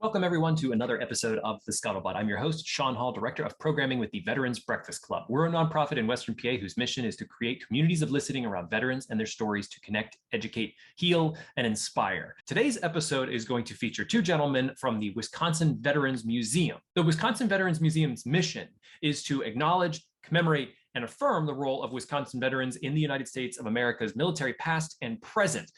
Welcome, everyone, to another episode of the Scuttlebutt. I'm your host, Sean Hall, Director of Programming with the Veterans Breakfast Club. We're a nonprofit in Western PA whose mission is to create communities of listening around veterans and their stories to connect, educate, heal, and inspire. Today's episode is going to feature two gentlemen from the Wisconsin Veterans Museum. The Wisconsin Veterans Museum's mission is to acknowledge, commemorate, and affirm the role of Wisconsin veterans in the United States of America's military past and present.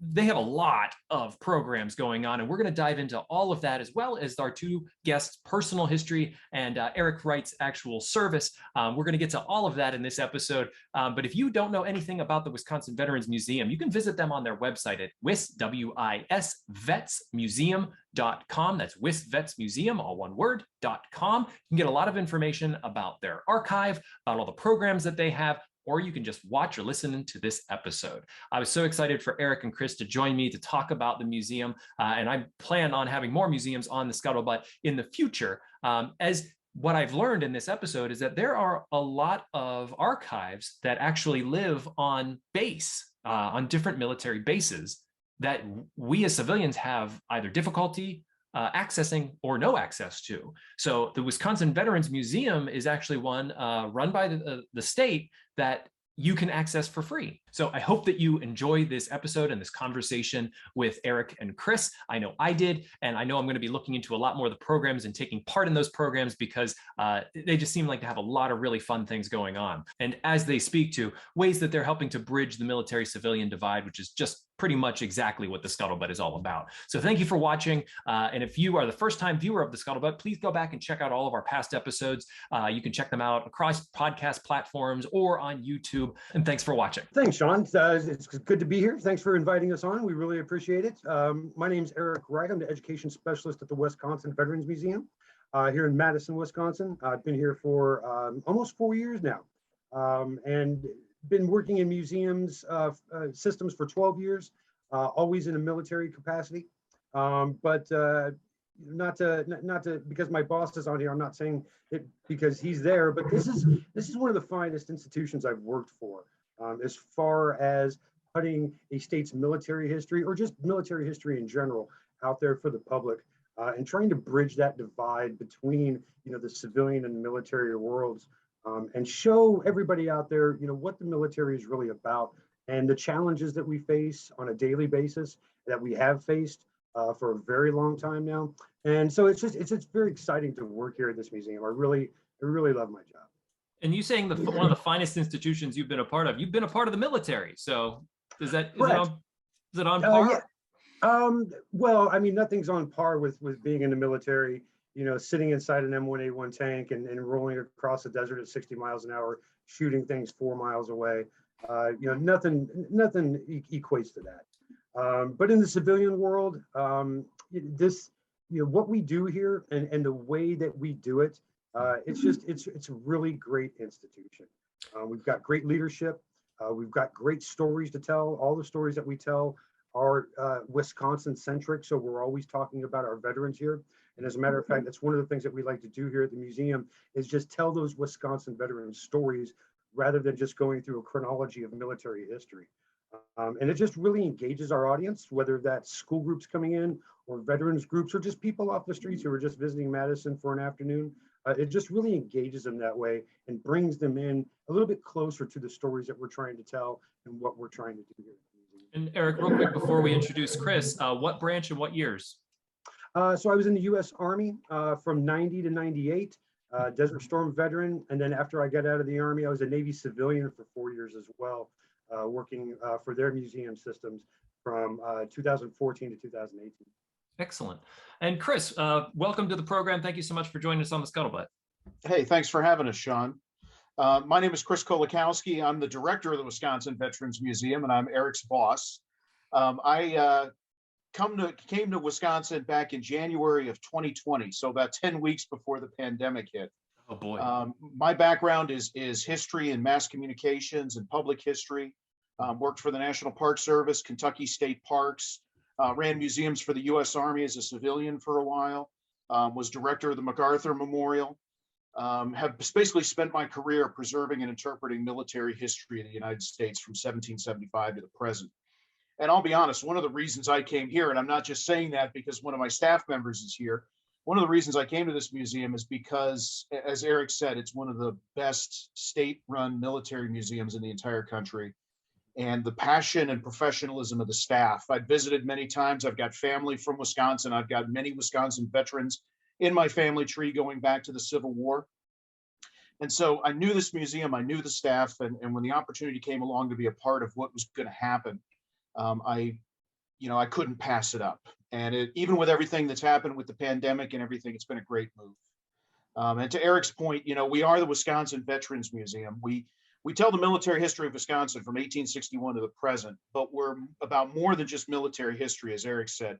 They have a lot of programs going on, and we're going to dive into all of that, as well as our two guests' personal history and Eric Wright's actual service. We're going to get to all of that in this episode. But if you don't know anything about the Wisconsin Veterans Museum, you can visit them on their website at wisvetsmuseum.com. That's wisvetsmuseum, all one word, .com. You can get a lot of information about their archive, about all the programs that they have, or you can just watch or listen to this episode. I was so excited for Eric and Chris to join me to talk about the museum, and I plan on having more museums on the Scuttlebutt in the future. As what I've learned in this episode is that there are a lot of archives that actually live on base, on different military bases, that we as civilians have either difficulty accessing or no access to. So the Wisconsin Veterans Museum is actually one run by the state that you can access for free. So I hope that you enjoy this episode and this conversation with Eric and Chris. I know I did, and I know I'm going to be looking into a lot more of the programs and taking part in those programs because they just seem like to have a lot of really fun things going on. And as they speak to ways that they're helping to bridge the military-civilian divide, which is just pretty much exactly what the Scuttlebutt is all about. So thank you for watching. And if you are the first-time viewer of the Scuttlebutt, please go back and check out all of our past episodes. You can check them out across podcast platforms or on YouTube. And thanks for watching. Thanks, Sean. It's good to be here. Thanks for inviting us on. We really appreciate it. My name's Eric Wright. I'm the education specialist at the Wisconsin Veterans Museum here in Madison, Wisconsin. I've been here for almost 4 years now, and been working in museums systems for 12 years, always in a military capacity. But not to because my boss is on here, I'm not saying it because he's there, but this is one of the finest institutions I've worked for, as far as putting a state's military history or just military history in general out there for the public, and trying to bridge that divide between the civilian and military worlds, and show everybody out there what the military is really about and the challenges that we face on a daily basis that we have faced for a very long time now. And so it's just very exciting to work here at this museum. I really love my job. And you saying one of the finest institutions you've been a part of, you've been a part of the military. So is it on par? Yeah. Well, I mean, nothing's on par with being in the military, sitting inside an M1A1 tank and rolling across the desert at 60 miles an hour, shooting things 4 miles away. Nothing equates to that. But in the civilian world, what we do here and the way that we do it, it's a really great institution. We've got great leadership. We've got great stories to tell. All the stories that we tell are Wisconsin centric. So we're always talking about our veterans here. And as a matter of fact, that's one of the things that we like to do here at the museum is just tell those Wisconsin veterans stories rather than just going through a chronology of military history. And it just really engages our audience, whether that's school groups coming in or veterans groups or just people off the streets who are just visiting Madison for an afternoon. It just really engages them that way and brings them in a little bit closer to the stories that we're trying to tell and what we're trying to do here. And Eric, real quick before we introduce Chris, what branch and what years? So I was in the U.S. Army from 90 to 98, Desert Storm veteran. And then after I got out of the Army, I was a Navy civilian for 4 years as well, working for their museum systems from 2014 to 2018. Excellent. And Chris, welcome to the program. Thank you so much for joining us on the Scuttlebutt. Hey, thanks for having us, Sean. My name is Chris Klukowski. I'm the director of the Wisconsin Veterans Museum, and I'm Eric's boss. I came to Wisconsin back in January of 2020, so about 10 weeks before the pandemic hit. Oh boy. My background is history and mass communications and public history. Worked for the National Park Service, Kentucky State Parks, ran museums for the U.S. Army as a civilian for a while, was director of the MacArthur Memorial, have basically spent my career preserving and interpreting military history in the United States from 1775 to the present. And I'll be honest, one of the reasons I came here, and I'm not just saying that because one of my staff members is here, one of the reasons I came to this museum is because, as Eric said, it's one of the best state-run military museums in the entire country. And the passion and professionalism of the staff. I've visited many times. I've got family from Wisconsin. I've got many Wisconsin veterans in my family tree going back to the Civil War. And so I knew this museum, I knew the staff, and when the opportunity came along to be a part of what was going to happen, I couldn't pass it up. And even with everything that's happened with the pandemic and everything, it's been a great move. And to Eric's point, we are the Wisconsin Veterans Museum. We tell the military history of Wisconsin from 1861 to the present, but we're about more than just military history, as Eric said.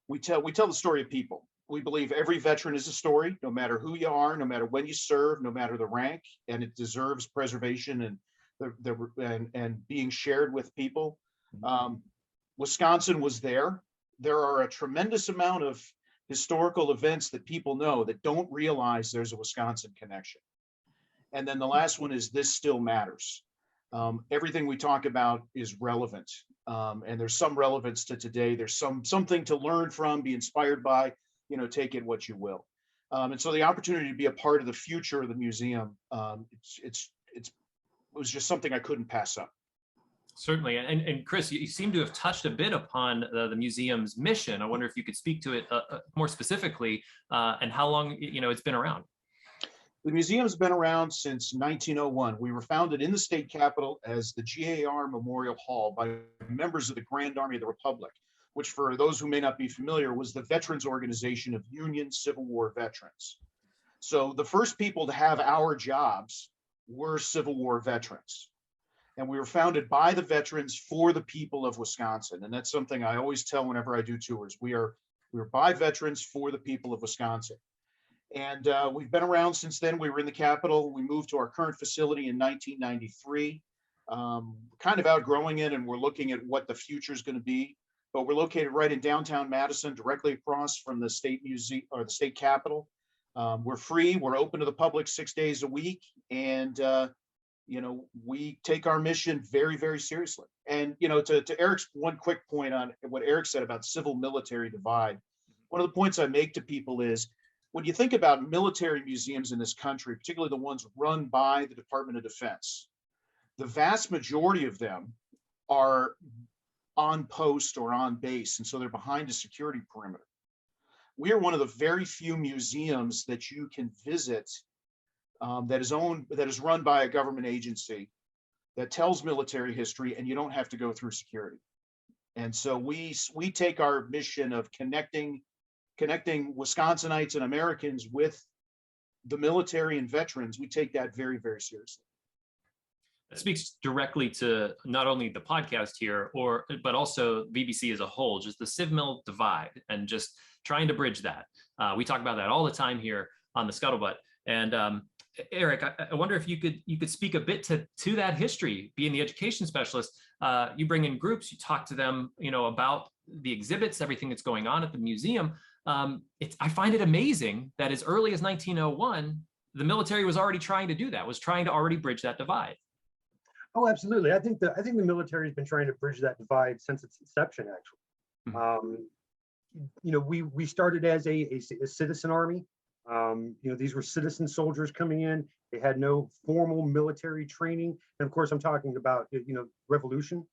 We tell the story of people. We believe every veteran is a story, no matter who you are, no matter when you serve, no matter the rank, and it deserves preservation and being shared with people. Wisconsin was there. There are a tremendous amount of historical events that people know that don't realize there's a Wisconsin connection. And then the last one is this still matters. Everything we talk about is relevant, and there's some relevance to today. There's something to learn from, be inspired by, take it what you will. And so the opportunity to be a part of the future of the museum, it was just something I couldn't pass up. Certainly. And Chris, you seem to have touched a bit upon the museum's mission. I wonder if you could speak to it more specifically, and how long it's been around. The museum's been around since 1901. We were founded in the state capitol as the GAR Memorial Hall by members of the Grand Army of the Republic, which, for those who may not be familiar, was the veterans organization of Union Civil War veterans. So the first people to have our jobs were Civil War veterans. And we were founded by the veterans for the people of Wisconsin. And that's something I always tell whenever I do tours. We are by veterans for the people of Wisconsin. And we've been around since then. We were in the Capitol. We moved to our current facility in 1993, kind of outgrowing it, and we're looking at what the future is going to be. But we're located right in downtown Madison, directly across from the state museum or the state Capitol. We're free. We're open to the public 6 days a week, and we take our mission very, very seriously. And to Eric's one quick point on what Eric said about civil military divide, one of the points I make to people is, when you think about military museums in this country, particularly the ones run by the Department of Defense, the vast majority of them are on post or on base, and so they're behind a security perimeter. We are one of the very few museums that you can visit that is run by a government agency that tells military history, and you don't have to go through security. And so we take our mission of connecting Wisconsinites and Americans with the military and veterans. We take that very, very seriously. That speaks directly to not only the podcast here, but also BBC as a whole, just the Civ Mill Divide, and just trying to bridge that. We talk about that all the time here on the Scuttlebutt. And Eric, I wonder if you could speak a bit to that history. Being the education specialist, you bring in groups, you talk to them, about the exhibits, everything that's going on at the museum. I find it amazing that as early as 1901, the military was already trying to do that, was trying to already bridge that divide. Oh, absolutely. I think the military has been trying to bridge that divide since its inception, actually. Mm-hmm. We started as a citizen army. These were citizen soldiers coming in. They had no formal military training. And of course, I'm talking about, revolution.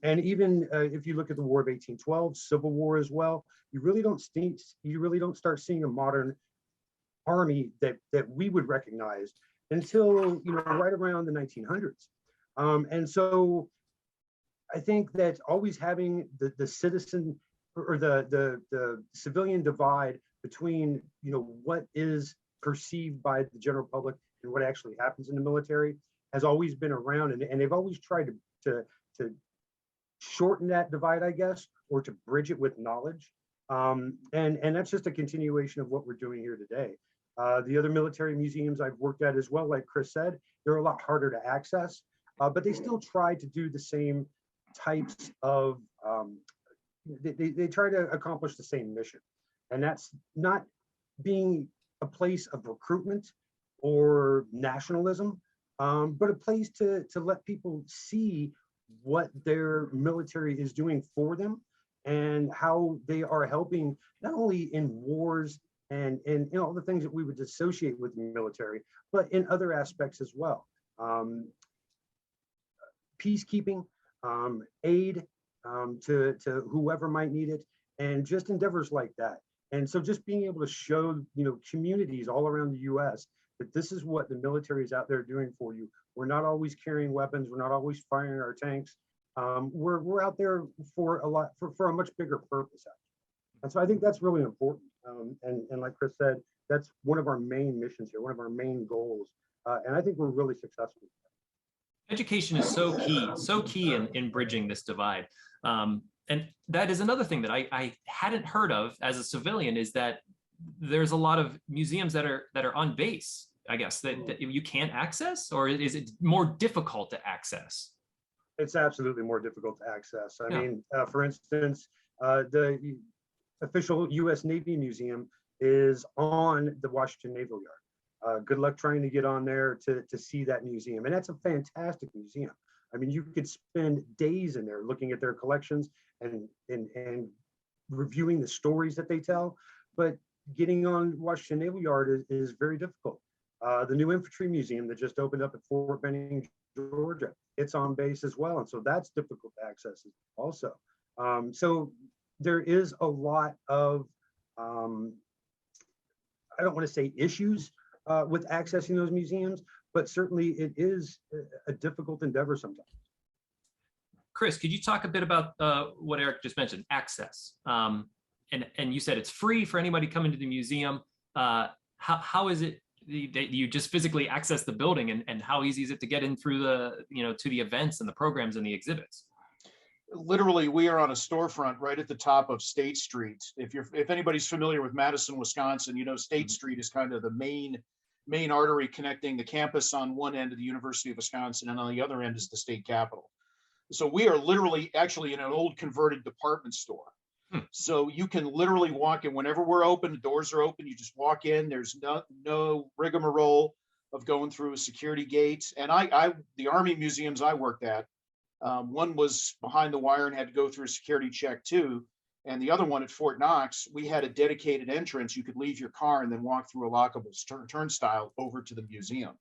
And even if you look at the War of 1812, Civil War as well, you really don't start seeing a modern army that we would recognize until right around the 1900s. And so I think that always having the citizen or the civilian divide between what is perceived by the general public and what actually happens in the military has always been around, and they've always tried to shorten that divide, I guess, or to bridge it with knowledge. And that's just a continuation of what we're doing here today. The other military museums I've worked at as well, like Chris said, they're a lot harder to access, but they still try to do the same types of, they try to accomplish the same mission. And that's not being a place of recruitment or nationalism, but a place to let people see what their military is doing for them and how they are helping not only in wars and all the things that we would associate with the military, but in other aspects as well. Peacekeeping, aid to whoever might need it, and just endeavors like that. And so just being able to show, communities all around the US that this is what the military is out there doing for you. We're not always carrying weapons. We're not always firing our tanks. We're out there for a much bigger purpose. And so I think that's really important. And like Chris said, that's one of our main missions here, one of our main goals. And I think we're really successful. Education is so key in bridging this divide. And that is another thing that I hadn't heard of as a civilian, is that there's a lot of museums that are on base, I guess, that you can't access, or is it more difficult to access? It's absolutely more difficult to access. I mean, for instance, the official U.S. Navy Museum is on the Washington Naval Yard. Good luck trying to get on there to see that museum. And that's a fantastic museum. I mean, you could spend days in there looking at their collections and reviewing the stories that they tell. But getting on Washington Naval Yard is very difficult. The new Infantry Museum that just opened up at Fort Benning, Georgia, it's on base as well. And so that's difficult to access also. So there is a lot of, I don't want to say issues with accessing those museums, but certainly it is a difficult endeavor sometimes. Chris, could you talk a bit about what Eric just mentioned, access? And you said it's free for anybody coming to the museum. How is it that you just physically access the building, and how easy is it to get in through to the events and the programs and the exhibits? Literally, we are on a storefront right at the top of State Street. If anybody's familiar with Madison, Wisconsin, State Street is kind of the main artery connecting the campus on one end of the University of Wisconsin, and on the other end is the state capitol. So we are literally actually in an old converted department store. So you can literally walk in whenever we're open. The doors are open. You just walk in. There's no rigmarole of going through a security gate. And the Army museums I worked at, one was behind the wire and had to go through a security check too. And the other one at Fort Knox, we had a dedicated entrance. You could leave your car and then walk through a lockable turnstile over to the museum.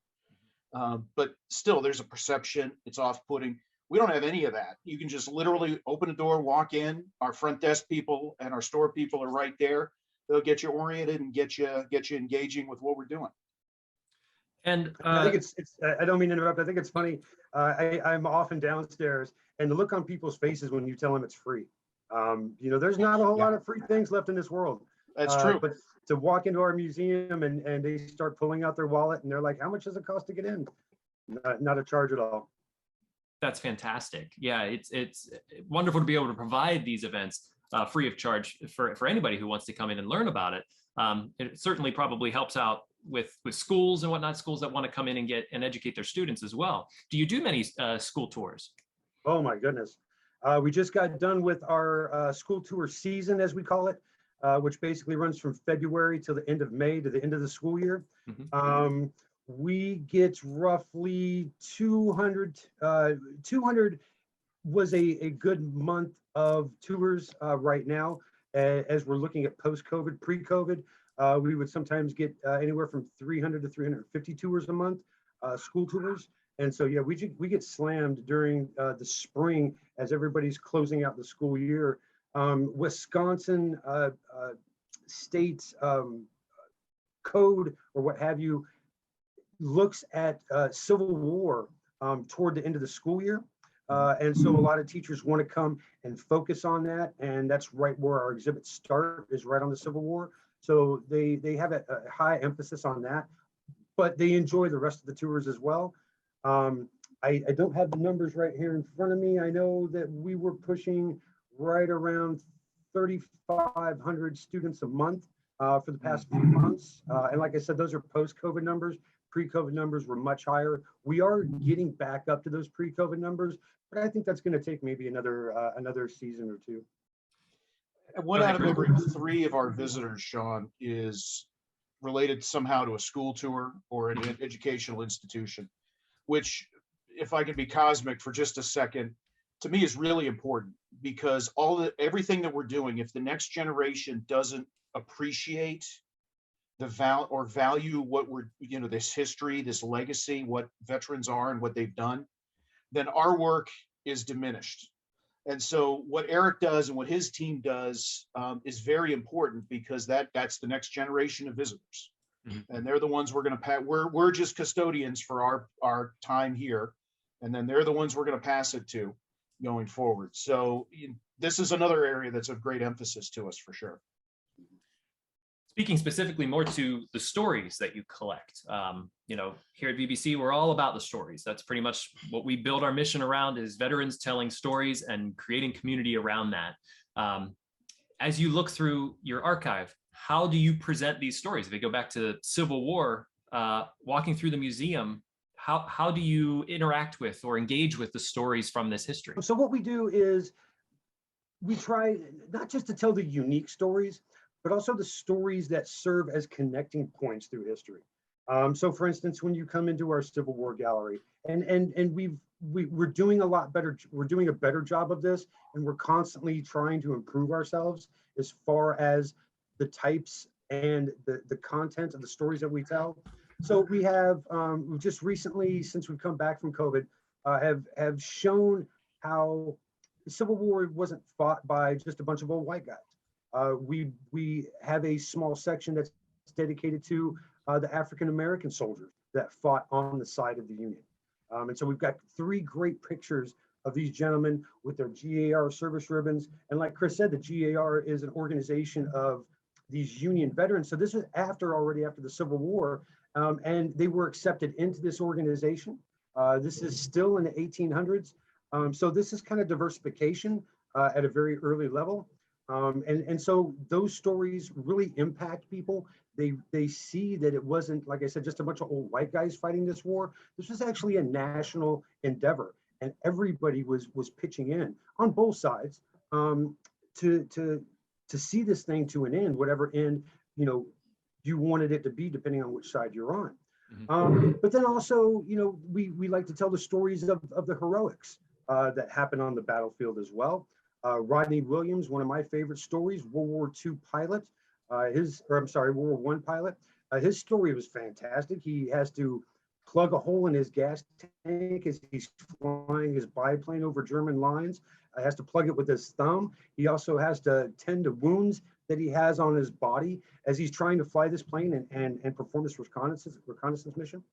But still, there's a perception. It's off-putting. We don't have any of that. You can just literally open a door, walk in. Our front desk people and our store people are right there. They'll get you oriented and get you engaging with what we're doing. And I think it's I don't mean to interrupt. I think it's funny. I'm often downstairs, and the look on people's faces when you tell them it's free. There's not a whole lot of free things left in this world. That's true. But to walk into our museum and they start pulling out their wallet and they're like, "How much does it cost to get in?" Not a charge at all. That's fantastic. Yeah, it's wonderful to be able to provide these events free of charge for anybody who wants to come in and learn about it. It certainly probably helps out with schools and whatnot, schools that want to come in and get and educate their students as well. Do you do many school tours? Oh my goodness. We just got done with our school tour season, as we call it, which basically runs from February to the end of May to the end of the school year. Mm-hmm. We get roughly 200. 200 was a good month of tours right now. As we're looking at post-COVID, pre-COVID, we would sometimes get anywhere from 300 to 350 tours a month, school tours. And so, yeah, we get slammed during the spring as everybody's closing out the school year. Wisconsin state code or what have you looks at Civil War toward the end of the school year. And so a lot of teachers want to come and focus on that. And that's right where our exhibits start, is right on the Civil War. So they have a high emphasis on that, but they enjoy the rest of the tours as well. I don't have the numbers right here in front of me. I know that we were pushing right around 3,500 students a month for the past few months. And like I said, those are post-COVID numbers. Pre-COVID numbers were much higher. We are getting back up to those pre-COVID numbers, but I think that's going to take maybe another season or two. One out of every 3 of our visitors, Sean, is related somehow to a school tour or an educational institution, which, if I can be cosmic for just a second, to me is really important, because everything that we're doing, if the next generation doesn't appreciate the value what we're, this history, this legacy, what veterans are and what they've done, then our work is diminished. And so what Eric does and what his team does is very important, because that's the next generation of visitors. Mm-hmm. And they're the ones we're going to pass. We're just custodians for our time here. And then they're the ones we're going to pass it to going forward. So this is another area that's of great emphasis to us, for sure. Speaking specifically more to the stories that you collect, here at VBC, we're all about the stories. That's pretty much what we build our mission around, is veterans telling stories and creating community around that. As you look through your archive, how do you present these stories? If we go back to Civil War, walking through the museum, how do you interact with or engage with the stories from this history? So what we do is we try not just to tell the unique stories, but also the stories that serve as connecting points through history. So for instance, when you come into our Civil War gallery, and we're doing a lot better, we're doing a better job of this, and we're constantly trying to improve ourselves as far as the types and the content of the stories that we tell. So we have just recently, since we've come back from COVID, have shown how the Civil War wasn't fought by just a bunch of old white guys. We have a small section that's dedicated to the African-American soldiers that fought on the side of the Union. And so we've got 3 great pictures of these gentlemen with their GAR service ribbons. And like Chris said, the GAR is an organization of these Union veterans. So this is already after the Civil War, and they were accepted into this organization. This is still in the 1800s. So this is kind of diversification at a very early level. And so those stories really impact people. They see that it wasn't, like I said, just a bunch of old white guys fighting this war. This was actually a national endeavor, and everybody was pitching in on both sides to see this thing to an end, whatever end you wanted it to be, depending on which side you're on. Mm-hmm. But then also, we like to tell the stories of the heroics that happened on the battlefield as well. Rodney Williams, one of my favorite stories, World War II pilot, World War I pilot. His story was fantastic. He has to plug a hole in his gas tank as he's flying his biplane over German lines. Has to plug it with his thumb. He also has to tend to wounds that he has on his body as he's trying to fly this plane and perform this reconnaissance mission.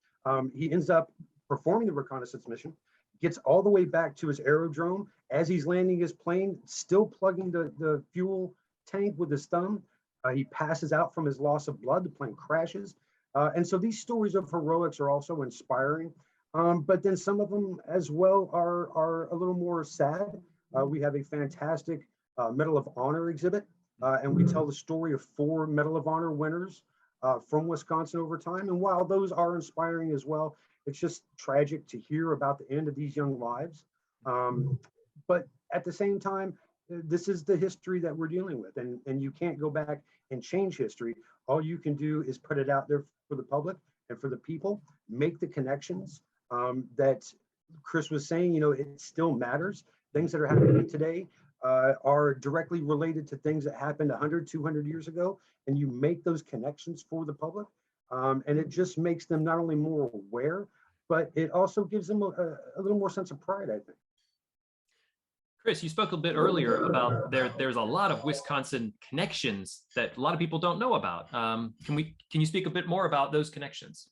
He ends up performing the reconnaissance mission, gets all the way back to his aerodrome as he's landing his plane, still plugging the fuel tank with his thumb. He passes out from his loss of blood. The plane crashes. And so these stories of heroics are also inspiring. But then some of them as well are a little more sad. We have a fantastic Medal of Honor exhibit, and we tell the story of 4 Medal of Honor winners from Wisconsin over time. And while those are inspiring as well, it's just tragic to hear about the end of these young lives. But at the same time, this is the history that we're dealing with, and you can't go back and change history. All you can do is put it out there for the public and for the people, make the connections that Chris was saying, it still matters. Things that are happening today are directly related to things that happened 100, 200 years ago, and you make those connections for the public. And it just makes them not only more aware, but it also gives them a little more sense of pride, I think. Chris, you spoke a bit earlier about there's a lot of Wisconsin connections that a lot of people don't know about. Can you speak a bit more about those connections?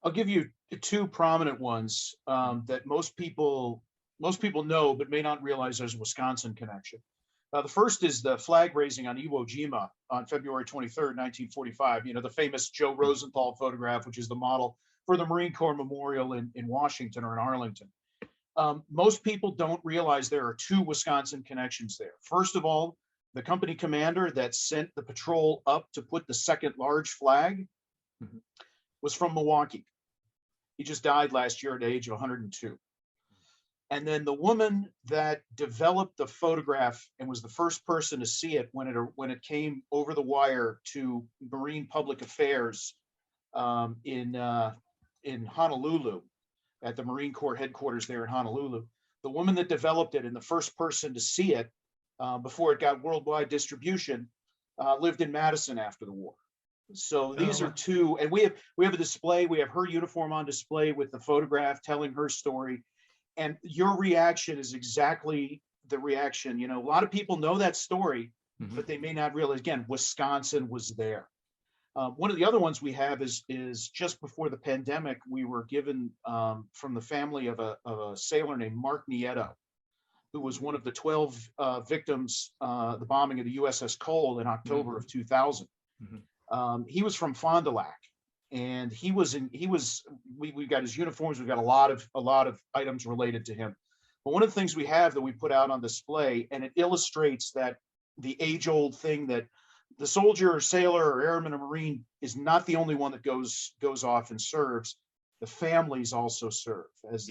I'll give you 2 prominent ones that most people know, but may not realize there's a Wisconsin connection. The first is the flag raising on Iwo Jima on February 23rd, 1945. The famous Joe Rosenthal photograph, which is the model for the Marine Corps Memorial in Washington or in Arlington. Most people don't realize there are 2 Wisconsin connections there. First of all, the company commander that sent the patrol up to put the second large flag was from Milwaukee. He just died last year at the age of 102. And then the woman that developed the photograph and was the first person to see it when it came over the wire to Marine Public Affairs in Honolulu, at the Marine Corps headquarters there in Honolulu, the woman that developed it and the first person to see it before it got worldwide distribution lived in Madison after the war. So these are two, and we have a display. We have her uniform on display with the photograph telling her story. And your reaction is exactly the reaction. You know, a lot of people know that story, but they may not realize, again, Wisconsin was there. One of the other ones we have is just before the pandemic, we were given from the family of a sailor named Mark Nieto, who was one of the 12 victims, the bombing of the USS Cole in October of 2000. He was from Fond du Lac, and we got his uniforms. We've got a lot of items related to him. But one of the things we have that we put out on display, and it illustrates that the age-old thing that the soldier or sailor or airman or Marine is not the only one that goes off and serves. The families also serve. As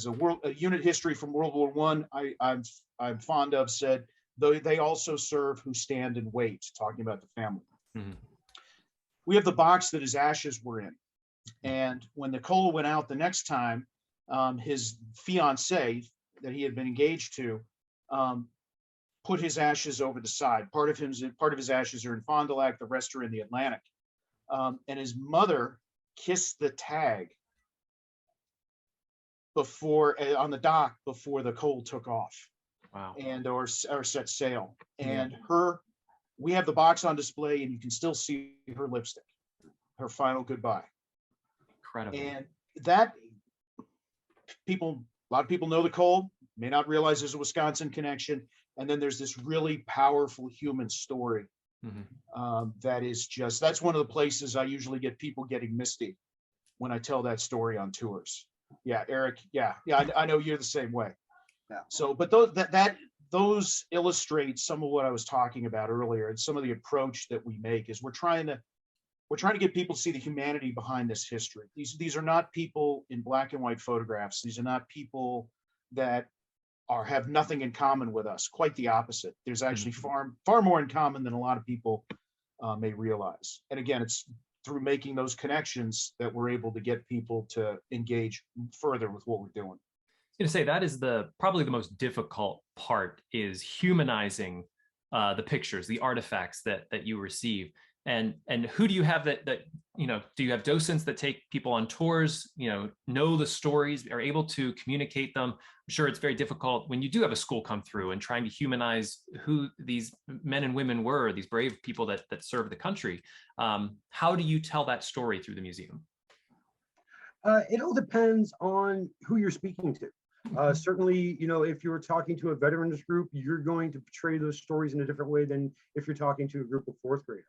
a unit history from World War I, I'm fond of said, though they also serve who stand and wait, talking about the family. We have the box that his ashes were in. And when Nicola went out the next time, his fiance that he had been engaged to put his ashes over the side. Part of his ashes are in Fond du Lac, the rest are in the Atlantic. And his mother kissed the tag before on the dock before the Cole took off. Wow. And or set sail. And we have the box on display, and you can still see her lipstick, her final goodbye. Incredible. And that a lot of people know the Cole, may not realize there's a Wisconsin connection. And then there's this really powerful human story that's one of the places I usually get people getting misty when I tell that story on tours. Yeah, Eric. Yeah. I know you're the same way. Yeah. So, but those illustrate some of what I was talking about earlier, and some of the approach that we make is we're trying to get people to see the humanity behind this history. These are not people in black and white photographs. These are not people that have nothing in common with us. Quite the opposite. There's actually far more in common than a lot of people may realize. And again, it's through making those connections that we're able to get people to engage further with what we're doing. I was going to say that is probably the most difficult part, is humanizing the pictures, the artifacts that you receive. And who do you have that do you have docents that take people on tours, know the stories, are able to communicate them? I'm sure it's very difficult when you do have a school come through and trying to humanize who these men and women were, these brave people that served the country. How do you tell that story through the museum? It all depends on who you're speaking to. Certainly, if you're talking to a veterans group, you're going to portray those stories in a different way than if you're talking to a group of fourth graders.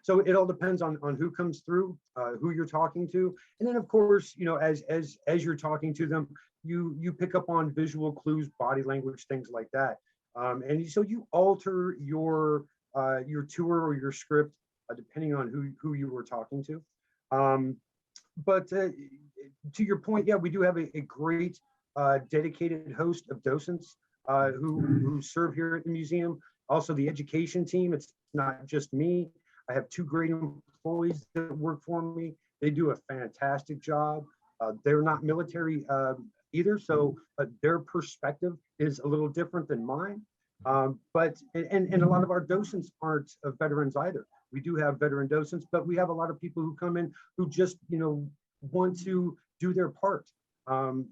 So it all depends on who comes through, who you're talking to. And then, of course, as you're talking to them, you pick up on visual clues, body language, things like that. And so you alter your tour or your script depending on who you were talking to. But to your point, yeah, we do have a great dedicated host of docents who serve here at the museum. Also, the education team, it's not just me. I have 2 great employees that work for me. They do a fantastic job. They're not military either, so their perspective is a little different than mine. But a lot of our docents aren't veterans either. We do have veteran docents, but we have a lot of people who come in who just, want to do their part.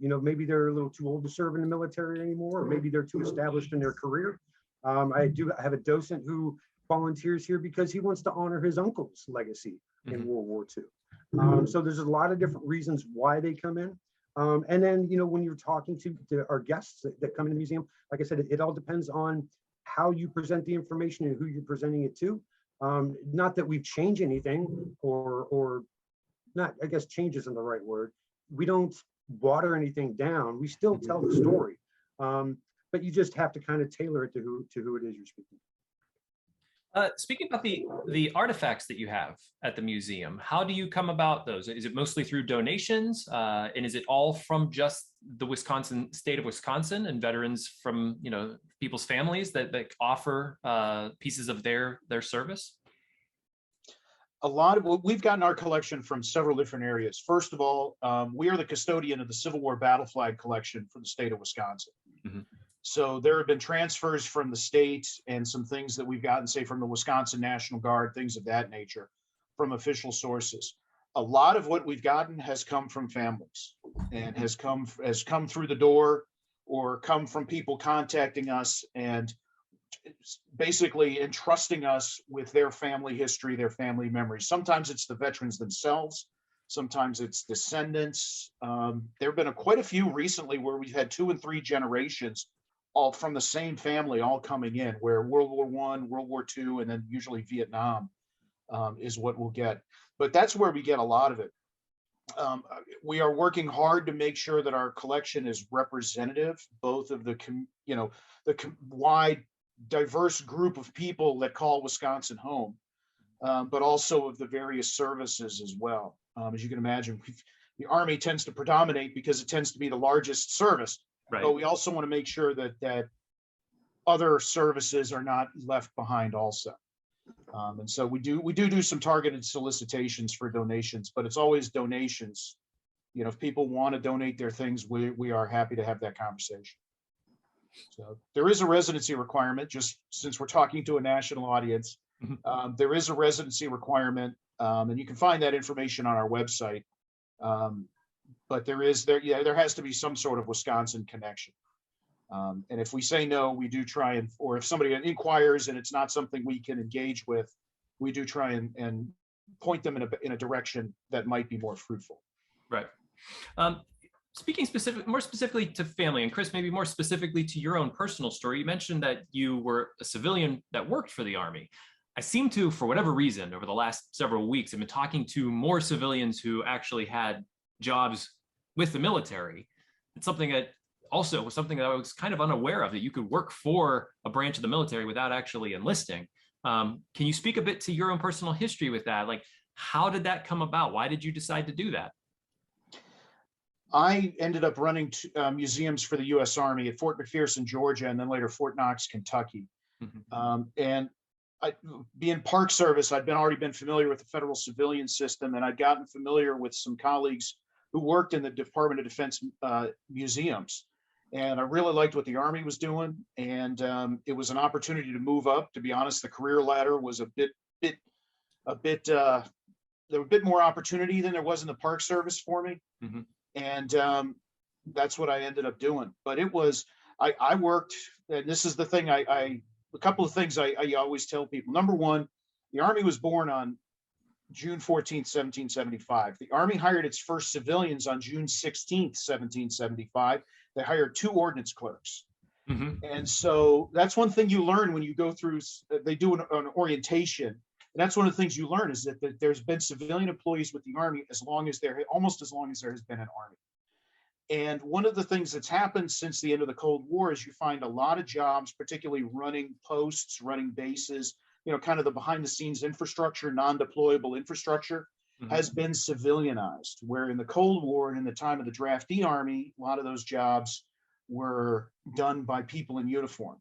Maybe they're a little too old to serve in the military anymore, or maybe they're too established in their career. I have a docent who volunteers here because he wants to honor his uncle's legacy in World War II. So there's a lot of different reasons why they come in. And then, when you're talking to our guests that come in the museum, like I said, it all depends on how you present the information and who you're presenting it to. Not that we've changed anything or not, I guess change isn't the right word. We don't water anything down. We still tell the story. But you just have to kind of tailor it to who it is you're speaking to. Speaking about the artifacts that you have at the museum, how do you come about those? Is it mostly through donations? And is it all from just the state of Wisconsin and veterans from, people's families that offer pieces of their service? A lot of what we've gotten our collection from several different areas. First of all, we are the custodian of the Civil War battle flag collection for the state of Wisconsin. Mm-hmm. So there have been transfers from the state and some things that we've gotten, say, from the Wisconsin National Guard, things of that nature, from official sources. A lot of what we've gotten has come from families and has come through the door or come from people contacting us and basically entrusting us with their family history, their family memories. Sometimes it's the veterans themselves. Sometimes it's descendants. There have been quite a few recently where we've had 2 and 3 generations all from the same family all coming in, where World War I, World War II, and then usually Vietnam is what we'll get. But that's where we get a lot of it. We are working hard to make sure that our collection is representative, both of the wide, diverse group of people that call Wisconsin home, but also of the various services as well. As you can imagine, the Army tends to predominate because it tends to be the largest service. Right. But we also want to make sure that other services are not left behind also. And so we do some targeted solicitations for donations, but it's always donations. If people want to donate their things, we are happy to have that conversation. So there is a residency requirement, just since we're talking to a national audience. There is a residency requirement, and you can find that information on our website. But there has to be some sort of Wisconsin connection. And if we say no, we do try or if somebody inquires and it's not something we can engage with, we do try and point them in a direction that might be more fruitful. Right. Speaking more specifically to family, and Chris, maybe more specifically to your own personal story, you mentioned that you were a civilian that worked for the Army. I seem to, for whatever reason, over the last several weeks, I've been talking to more civilians who actually had jobs with the military. It's something that also was something that I was kind of unaware of, that you could work for a branch of the military without actually enlisting. Can you speak a bit to your own personal history with that? Like, how did that come about? Why did you decide to do that? I ended up running museums for the U.S. Army at Fort McPherson, Georgia, and then later Fort Knox, Kentucky. And being Park Service, I'd already been familiar with the federal civilian system, and I'd gotten familiar with some colleagues who worked in the Department of Defense museums. And I really liked what the Army was doing. And it was an opportunity to move up. To be honest, the career ladder was there was a bit more opportunity than there was in the Park Service for me. And that's what I ended up doing. But it was, I worked, and this is the thing a couple of things I always tell people. Number one, the Army was born on June 14th, 1775. The Army hired its first civilians on June 16th, 1775. They hired 2 ordnance clerks. And so that's one thing you learn when you go through, they do an orientation. And that's one of the things you learn, is that there's been civilian employees with the Army almost as long as there has been an Army. And one of the things that's happened since the end of the Cold War is you find a lot of jobs, particularly running posts, running bases, kind of the behind the scenes infrastructure, non-deployable infrastructure, has been civilianized, where in the Cold War and in the time of the draftee Army, a lot of those jobs were done by people in uniform.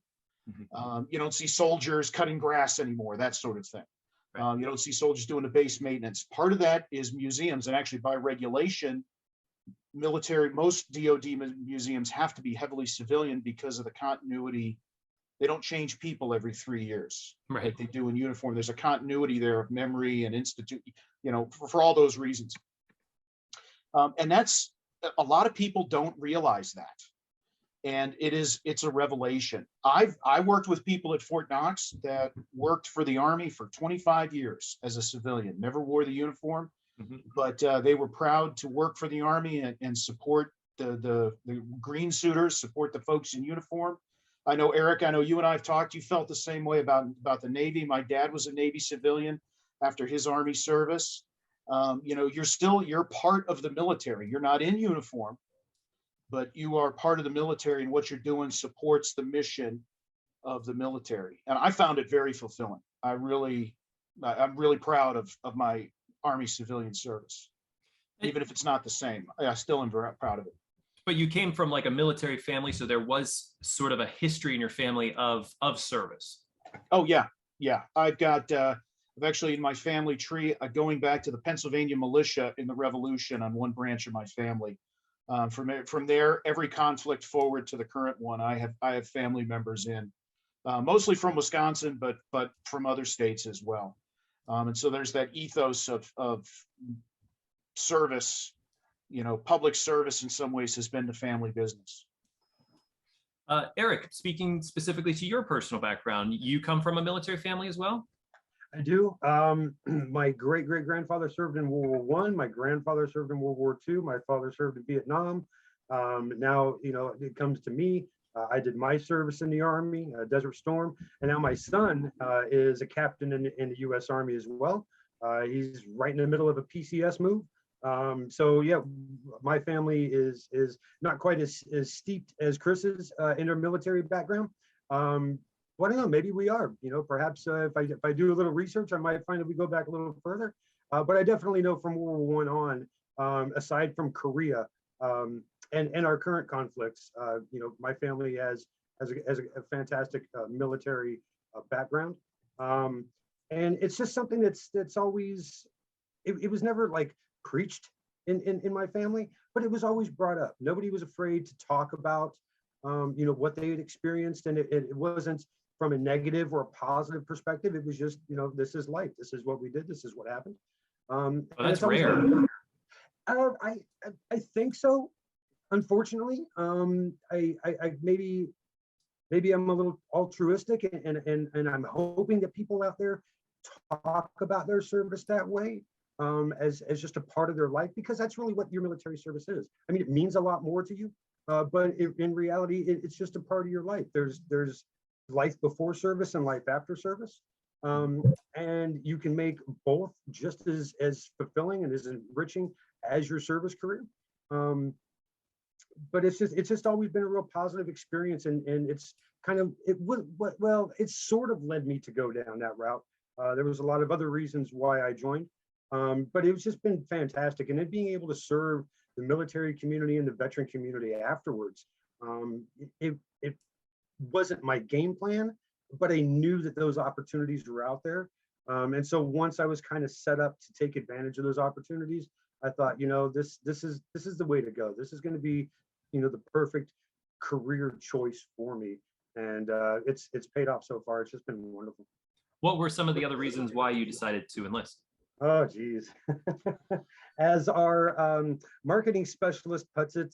You don't see soldiers cutting grass anymore, that sort of thing. You don't see soldiers doing the base maintenance. Part of that is museums, and actually by regulation, most DoD museums have to be heavily civilian because of the continuity. They don't change people every 3 years, right, like they do in uniform. There's a continuity there of memory and institute, for all those reasons. And that's, a lot of people don't realize that. And it's a revelation. I worked with people at Fort Knox that worked for the Army for 25 years as a civilian, never wore the uniform, but they were proud to work for the Army and support the green suiters, support the folks in uniform. I know, Eric, I know you and I have talked, you felt the same way about the Navy. My dad was a Navy civilian after his Army service. You're part of the military. You're not in uniform, but you are part of the military, and what you're doing supports the mission of the military. And I found it very fulfilling. I'm really proud of my Army civilian service, even if it's not the same. I still am very proud of it. But you came from like a military family, so there was sort of a history in your family of service. Oh yeah. I've got I've actually in my family tree, going back to the Pennsylvania militia in the Revolution on one branch of my family. From there, every conflict forward to the current one, I have family members in, mostly from Wisconsin, but from other states as well. And so there's that ethos of service, public service in some ways has been the family business. Eric, speaking specifically to your personal background, you come from a military family as well? I do. My great-great-grandfather served in World War I. My grandfather served in World War II. My father served in Vietnam. Now, it comes to me. I did my service in the Army, Desert Storm, and now my son is a captain in the U.S. Army as well. He's right in the middle of a PCS move. So yeah, my family is not quite as steeped as Chris's in their military background. Well, I don't know, maybe we are, perhaps if I do a little research, I might find that we go back a little further. But I definitely know from World War I on, aside from Korea and our current conflicts, my family has a fantastic military background. And it's just something that's always, it was never like preached in my family, but it was always brought up. Nobody was afraid to talk about, what they had experienced. And it wasn't from a negative or a positive perspective. It was just, this is life. This is what we did. This is what happened. Well, that's rare. I think so. Unfortunately, I maybe I'm a little altruistic, and I'm hoping that people out there talk about their service that way, as just a part of their life, because that's really what your military service is. I mean, it means a lot more to you, but in reality, it's just a part of your life. There's life before service and life after service, and you can make both just as fulfilling and as enriching as your service career. But it's just always been a real positive experience, and it's kind of it sort of led me to go down that route. There was a lot of other reasons why I joined, but it's just been fantastic, and then being able to serve the military community and the veteran community afterwards. It wasn't my game plan, but I knew that those opportunities were out there, and so once I was kind of set up to take advantage of those opportunities, I thought, this is the way to go. This is going to be, the perfect career choice for me, and it's paid off so far. It's just been wonderful. What were some of the other reasons why you decided to enlist? Oh, geez. As our marketing specialist puts it,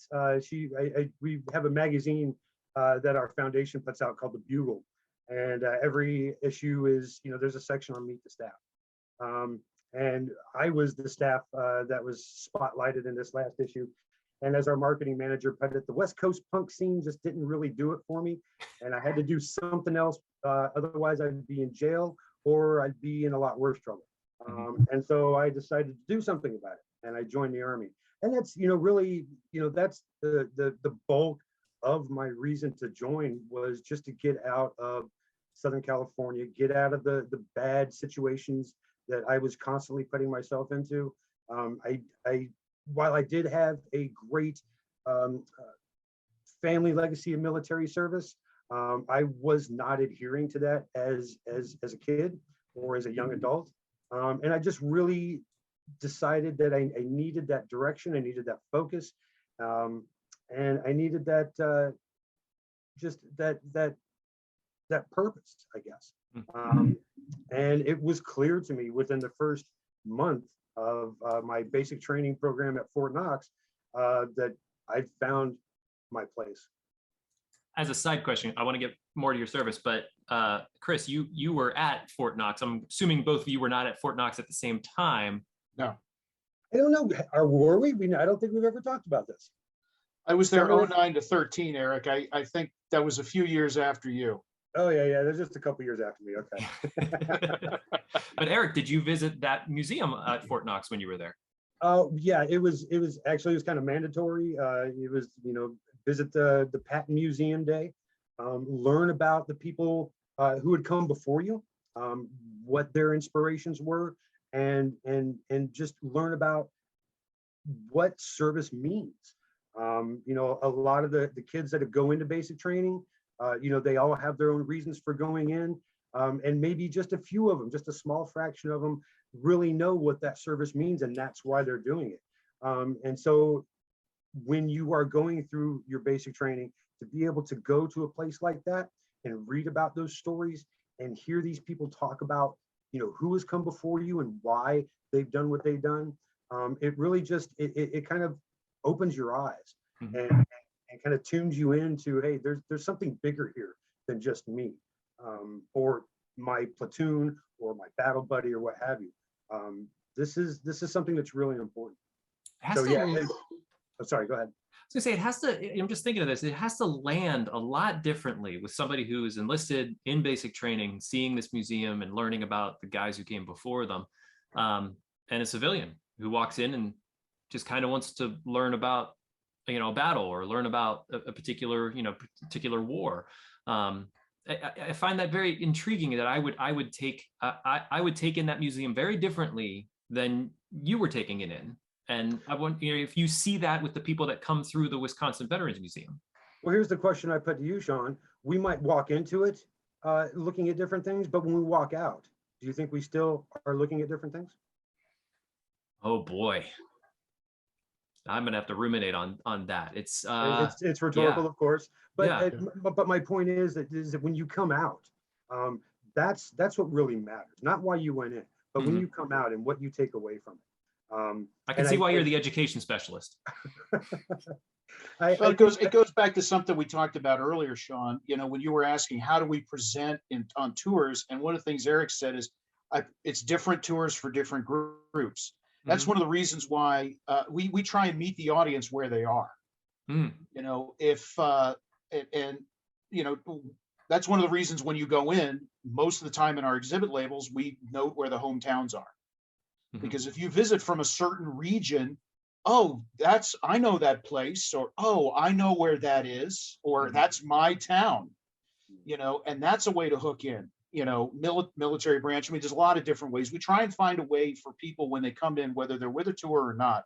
we have a magazine that our foundation puts out called The Bugle, and every issue is, there's a section on Meet the Staff. And I was the staff that was spotlighted in this last issue. And as our marketing manager put it, the West Coast punk scene just didn't really do it for me. And I had to do something else. Otherwise, I'd be in jail or I'd be in a lot worse trouble. And so I decided to do something about it. And I joined the Army. And that's, really, that's the bulk of my reason to join, was just to get out of Southern California, get out of the bad situations that I was constantly putting myself into. While I did have a great family legacy of military service, I was not adhering to that as a kid or as a young adult. And I just really decided that I needed that direction. I needed that focus. And I needed that, just that purpose, I guess. And it was clear to me within the first month of my basic training program at Fort Knox that I found my place. As a side question, I want to get more to your service, but Chris, you were at Fort Knox. I'm assuming both of you were not at Fort Knox at the same time. No. I don't know. Were we? I don't think we've ever talked about this. I was there 09 to 13, Eric. I think that was a few years after you. Oh, yeah. There's just a couple years after me. Okay. But Eric, did you visit that museum at Fort Knox when you were there? Yeah, it was kind of mandatory. It was, visit the Patton Museum Day, learn about the people who had come before you, what their inspirations were, and just learn about what service means. A lot of the kids that go into basic training, they all have their own reasons for going in. And maybe just a few of them, just a small fraction of them really know what that service means, and that's why they're doing it. And so when you are going through your basic training, to be able to go to a place like that and read about those stories and hear these people talk about, who has come before you and why they've done what they've done, it really just, it kind of opens your eyes and kind of tunes you into, hey, there's something bigger here than just me, or my platoon or my battle buddy or what have you. This is something that's really important. So yeah, I'm sorry, go ahead. I was gonna say, it has to, I'm just thinking of this, it has to land a lot differently with somebody who is enlisted in basic training, seeing this museum and learning about the guys who came before them, and a civilian who walks in and just kind of wants to learn about, a battle or learn about a particular, particular war. I find that very intriguing, that I would take in that museum very differently than you were taking it in. And I want, if you see that with the people that come through the Wisconsin Veterans Museum. Well, here's the question I put to you, Sean. We might walk into it looking at different things, but when we walk out, do you think we still are looking at different things? Oh boy, I'm gonna have to ruminate on that. It's rhetorical, of course, but yeah. But my point is that when you come out, that's what really matters. Not why you went in, but when you come out and what you take away from it. I can see why you're the education specialist. It goes back to something we talked about earlier, Sean. When you were asking how do we present on tours, and one of the things Eric said is it's different tours for different groups. That's one of the reasons why we try and meet the audience where they are. That's one of the reasons when you go in, most of the time in our exhibit labels, we note where the hometowns are. Because if you visit from a certain region, I know that place, or I know where that is, or that's my town, and that's a way to hook in, military branch. I mean, there's a lot of different ways. We try and find a way for people when they come in, whether they're with a tour or not,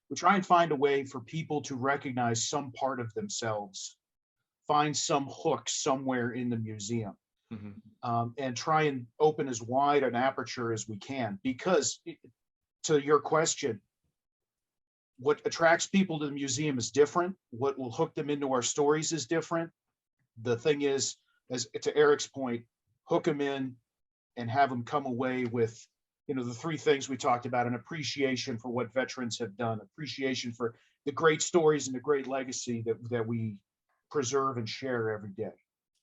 we try and find a way for people to recognize some part of themselves, find some hook somewhere in the museum. And try and open as wide an aperture as we can, because to your question, what attracts people to the museum is different. What will hook them into our stories is different. The thing is, as to Eric's point, hook them in and have them come away with, the three things we talked about: an appreciation for what veterans have done, appreciation for the great stories and the great legacy that we preserve and share every day.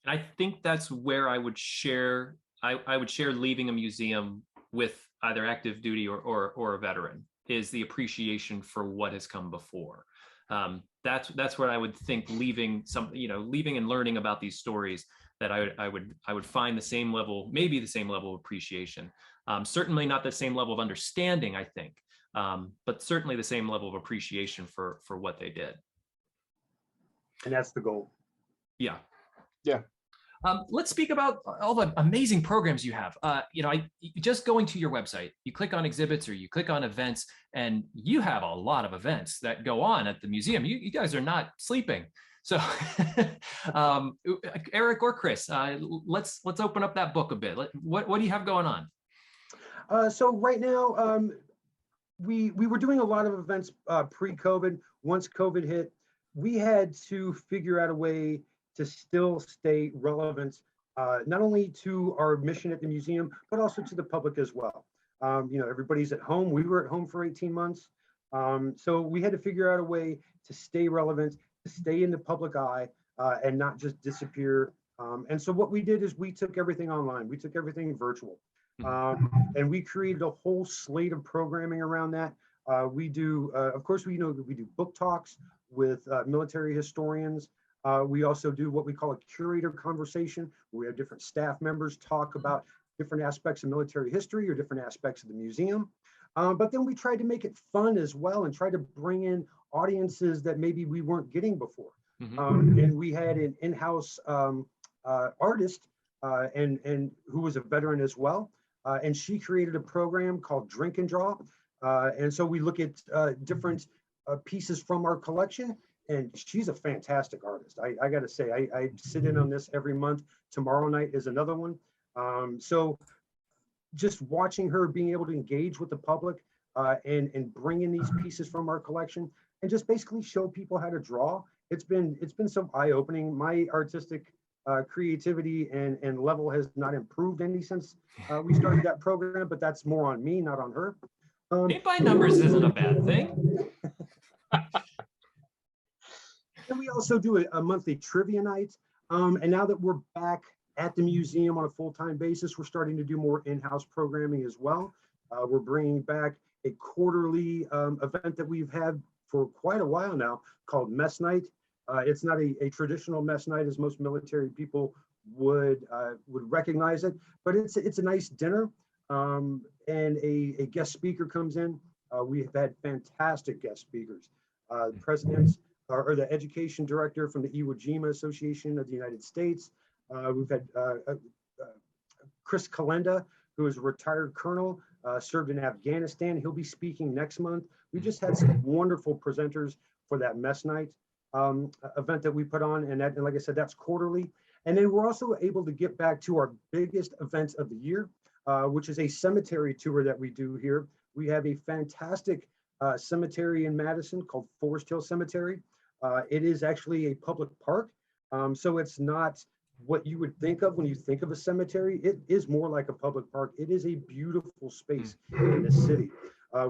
And I think that's where I would share. I would share leaving a museum with either active duty or a veteran, is the appreciation for what has come before. That's where I would think leaving and learning about these stories, that I would find the same level, maybe the same level of appreciation. Certainly not the same level of understanding, I think, but certainly the same level of appreciation for what they did. And that's the goal. Yeah. Yeah. Let's speak about all the amazing programs you have. Just going to your website, you click on exhibits or you click on events, and you have a lot of events that go on at the museum. You guys are not sleeping. So Eric or Chris, let's open up that book a bit. What do you have going on? So right now, we were doing a lot of events pre-COVID. Once COVID hit, we had to figure out a way to still stay relevant, not only to our mission at the museum, but also to the public as well. Everybody's at home. We were at home for 18 months. So we had to figure out a way to stay relevant, to stay in the public eye, and not just disappear. And so what we did is we took everything online. We took everything virtual. And we created a whole slate of programming around that. We do, of course, we do book talks with military historians. We also do what we call a curator conversation, where we have different staff members talk about different aspects of military history or different aspects of the museum. But then we tried to make it fun as well and try to bring in audiences that maybe we weren't getting before. And we had an in-house artist and who was a veteran as well. And she created a program called Drink and Draw. And so we look at different pieces from our collection, and she's a fantastic artist. I got to say, I sit in on this every month. Tomorrow night is another one. So just watching her being able to engage with the public and bring in these pieces from our collection and just basically show people how to draw. It's been so eye-opening. My artistic creativity and level has not improved any since we started that program, but that's more on me, not on her. Paint by numbers isn't a bad thing. And we also do a monthly trivia night. And now that we're back at the museum on a full-time basis, we're starting to do more in-house programming as well. We're bringing back a quarterly event that we've had for quite a while now called Mess Night. It's not a traditional mess night as most military people would recognize it, but it's a nice dinner, and a guest speaker comes in. We have had fantastic guest speakers. Presidents or the education director from the Iwo Jima Association of the United States. We've had Chris Kalenda, who is a retired colonel, served in Afghanistan. He'll be speaking next month. We just had some wonderful presenters for that mess night event that we put on, and like I said, that's quarterly. And then we're also able to get back to our biggest event of the year, which is a cemetery tour that we do here. We have a fantastic cemetery in Madison called Forest Hill Cemetery. It is actually a public park, so it's not what you would think of when you think of a cemetery. It is more like a public park. It is a beautiful space in the city.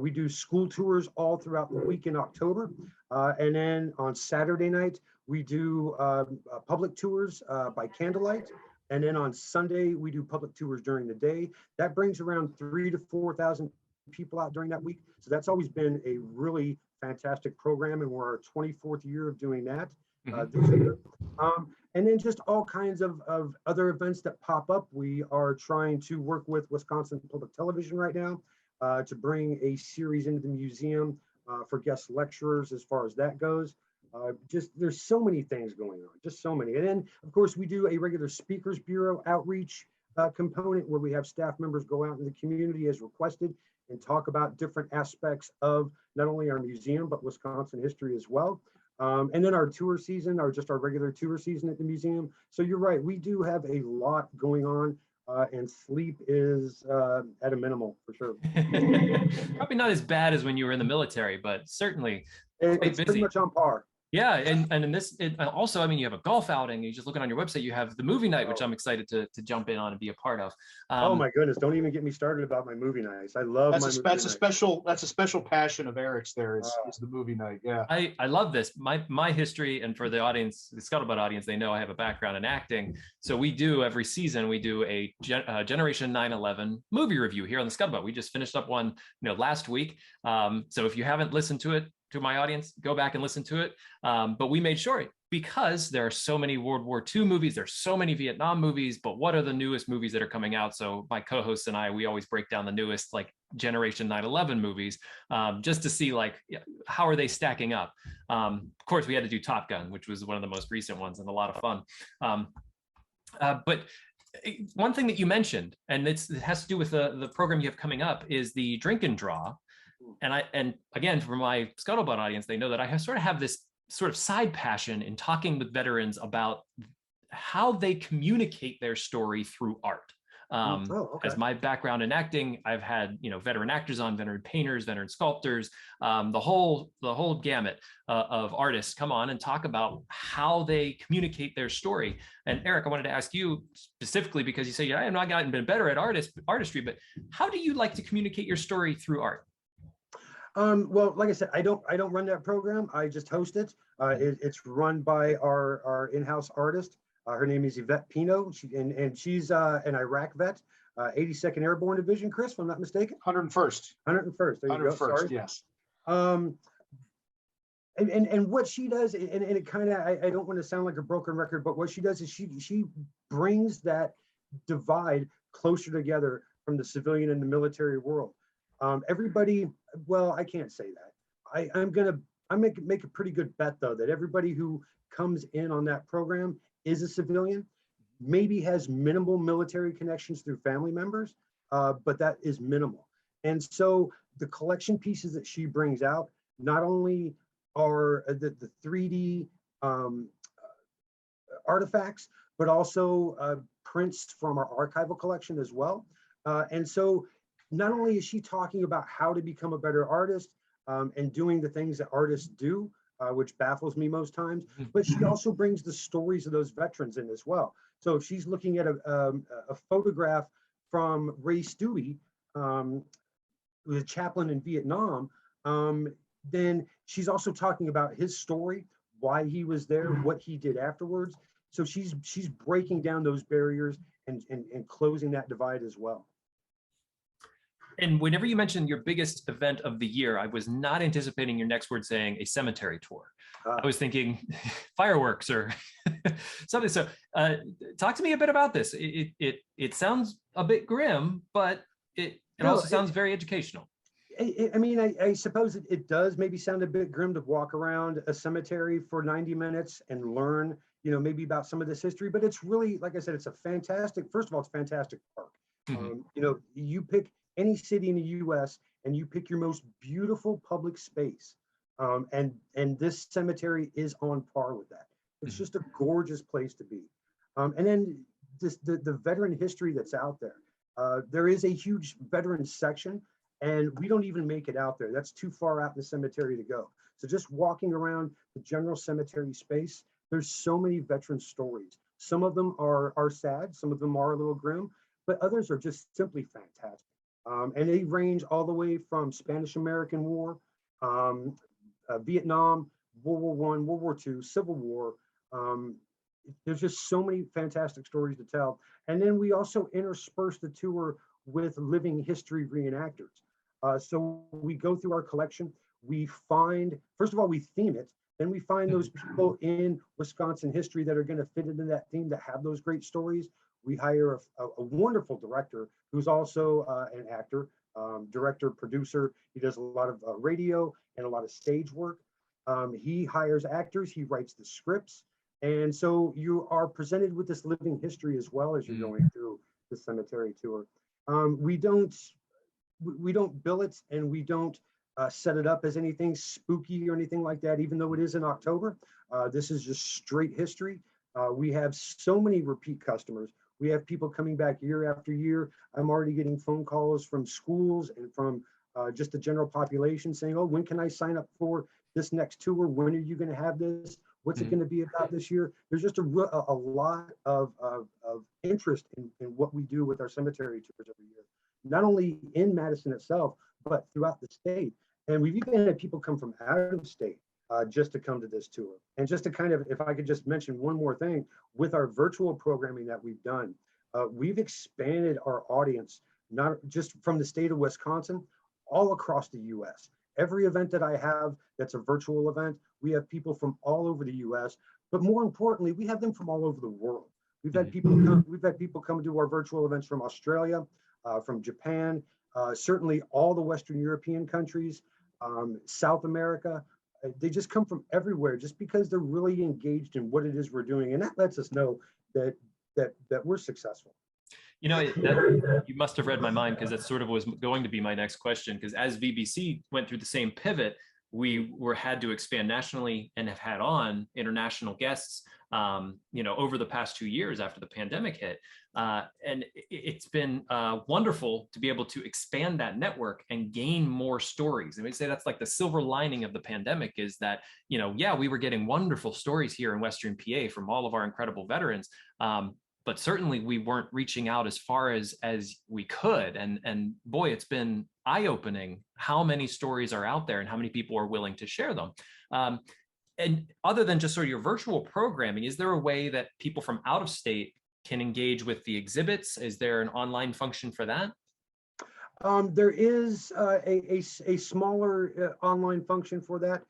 We do school tours all throughout the week in October. And then on Saturday night, we do public tours by candlelight. And then on Sunday, we do public tours during the day. That brings around 3,000 to 4,000 people out during that week. So that's always been a really fantastic program. And we're our 24th year of doing that this year. And then just all kinds of other events that pop up. We are trying to work with Wisconsin Public Television right now to bring a series into the museum for guest lecturers as far as that goes. Just there's so many things going on, just so many. And then, of course, we do a regular Speakers Bureau outreach component where we have staff members go out in the community as requested and talk about different aspects of not only our museum, but Wisconsin history as well. And then our tour season, or just our regular tour season at the museum. So you're right, we do have a lot going on, and sleep is at a minimal for sure. Probably not as bad as when you were in the military, but certainly quite It's busy. pretty much on par. Yeah, and in this, also, I mean, you have a golf outing. You just looking on your website, you have the movie night, which I'm excited to jump in on and be a part of. Oh my goodness! Don't even get me started about my movie nights. I love that's a special passion of Eric's. There is the movie night. Yeah, I love this. My history, and for the audience, the Scuttlebutt audience, they know I have a background in acting. So we do every season we do a Generation 9/11 movie review here on the Scuttlebutt. We just finished up one last week. So if you haven't listened to it, to my audience, go back and listen to it. But we made sure, because there are so many World War II movies, there's so many Vietnam movies, but what are the newest movies that are coming out? So my co-hosts and I, we always break down the newest like Generation 9/11 movies, just to see like, how are they stacking up? Of course, we had to do Top Gun, which was one of the most recent ones and a lot of fun. But one thing that you mentioned, and it has to do with the program you have coming up, is the drink and draw. And again, for my Scuttlebutt audience, they know that I have this sort of side passion in talking with veterans about how they communicate their story through art. As my background in acting, I've had veteran actors on, veteran painters, veteran sculptors, the whole gamut of artists come on and talk about how they communicate their story. And Eric, I wanted to ask you specifically, because you say, I have not been better at artistry, but how do you like to communicate your story through art? Well, like I said, I don't run that program. I just host it. It's run by our in-house artist. Her name is Yvette Pino. She's an Iraq vet, 82nd Airborne Division, Chris, if I'm not mistaken. 101st. 101st. There you go. 101st. Sorry. Yes. And what she does, and it kind of, I don't want to sound like a broken record, but what she does is she brings that divide closer together from the civilian and the military world. Everybody, well, I can't say that. I make a pretty good bet though, that everybody who comes in on that program is a civilian, maybe has minimal military connections through family members, but that is minimal. And so the collection pieces that she brings out not only are the 3D artifacts, but also prints from our archival collection as well. And so not only is she talking about how to become a better artist and doing the things that artists do, which baffles me most times, but she also brings the stories of those veterans in as well. So if she's looking at a photograph from Ray Stewie, who was a chaplain in Vietnam, then she's also talking about his story, why he was there, what he did afterwards. So she's breaking down those barriers and closing that divide as well. And whenever you mentioned your biggest event of the year, I was not anticipating your next word saying a cemetery tour. I was thinking fireworks or something. So talk to me a bit about this. It sounds a bit grim, but it also sounds very educational. I mean, I suppose it does maybe sound a bit grim to walk around a cemetery for 90 minutes and learn, you know, maybe about some of this history, but it's really, like I said, it's a fantastic, first of all, it's a fantastic park. You know, you pick any city in the US and you pick your most beautiful public space. And this cemetery is on par with that. It's just a gorgeous place to be. And then the veteran history that's out there. There is a huge veteran section, and we don't even make it out there. That's too far out in the cemetery to go. So just walking around the general cemetery space, there's so many veteran stories. Some of them are sad, some of them are a little grim, but others are just simply fantastic. And they range all the way from Spanish-American War, Vietnam, World War I, World War II, Civil War. There's just so many fantastic stories to tell. And then we also intersperse the tour with living history reenactors. So we go through our collection, we find, first of all, we theme it, then we find those people in Wisconsin history that are going to fit into that theme, that have those great stories. We hire a wonderful director who's also an actor, director, producer. He does a lot of radio and a lot of stage work. He hires actors, he writes the scripts. And so you are presented with this living history as well as you're going through the cemetery tour. We don't bill it, and we don't set it up as anything spooky or anything like that, even though it is in October. This is just straight history. We have so many repeat customers. We have people coming back year after year. I'm already getting phone calls from schools and from just the general population saying, oh, when can I sign up for this next tour? When are you going to have this? What's it going to be about this year? There's just a lot of interest in what we do with our cemetery tours every year, not only in Madison itself, but throughout the state. And we've even had people come from out of state just to come to this tour. And just to kind of, if I could just mention one more thing, with our virtual programming that we've done, we've expanded our audience, not just from the state of Wisconsin, all across the US. Every event that I have that's a virtual event, we have people from all over the US, but more importantly, we have them from all over the world. We've had people come to our virtual events from Australia, from Japan, certainly all the Western European countries, South America. They just come from everywhere just because they're really engaged in what it is we're doing. And that lets us know that we're successful. You know, you must have read my mind, because that sort of was going to be my next question, because as VBC went through the same pivot, we had to expand nationally and have had on international guests, you know, over the past 2 years after the pandemic hit. And it's been wonderful to be able to expand that network and gain more stories. And we say that's like the silver lining of the pandemic, is that, you know, yeah, we were getting wonderful stories here in Western PA from all of our incredible veterans. But certainly we weren't reaching out as far as we could. And boy, it's been eye-opening how many stories are out there and how many people are willing to share them. And other than just sort of your virtual programming, is there a way that people from out of state can engage with the exhibits? Is there an online function for that? There is a smaller online function for that.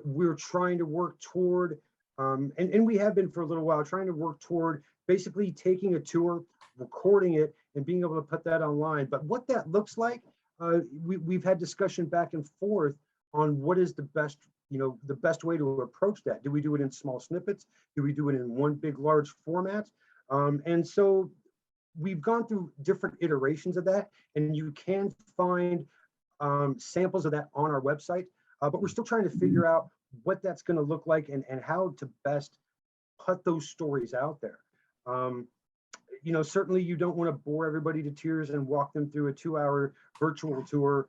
We're trying to work toward, and we have been for a little while, trying to work toward basically taking a tour, recording it, and being able to put that online. But what that looks like, we've had discussion back and forth on what is the best, you know, the best way to approach that. Do we do it in small snippets? Do we do it in one big, large format? And so we've gone through different iterations of that, and you can find samples of that on our website, but we're still trying to figure out what that's going to look like and how to best put those stories out there. Certainly you don't want to bore everybody to tears and walk them through a 2-hour virtual tour.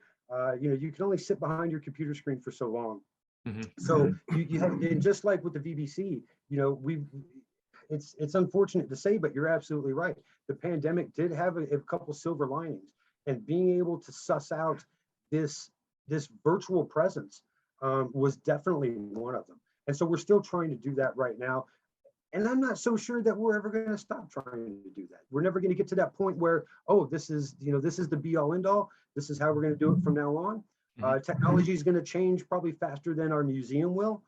You can only sit behind your computer screen for so long. So you have, and just like with the VBC, it's unfortunate to say, but you're absolutely right. The pandemic did have a couple silver linings, and being able to suss out this virtual presence was definitely one of them. And so we're still trying to do that right now. And I'm not so sure that we're ever going to stop trying to do that. We're never going to get to that point where, oh, this is the be all end all. This is how we're going to do it from now on. Technology is going to change probably faster than our museum will.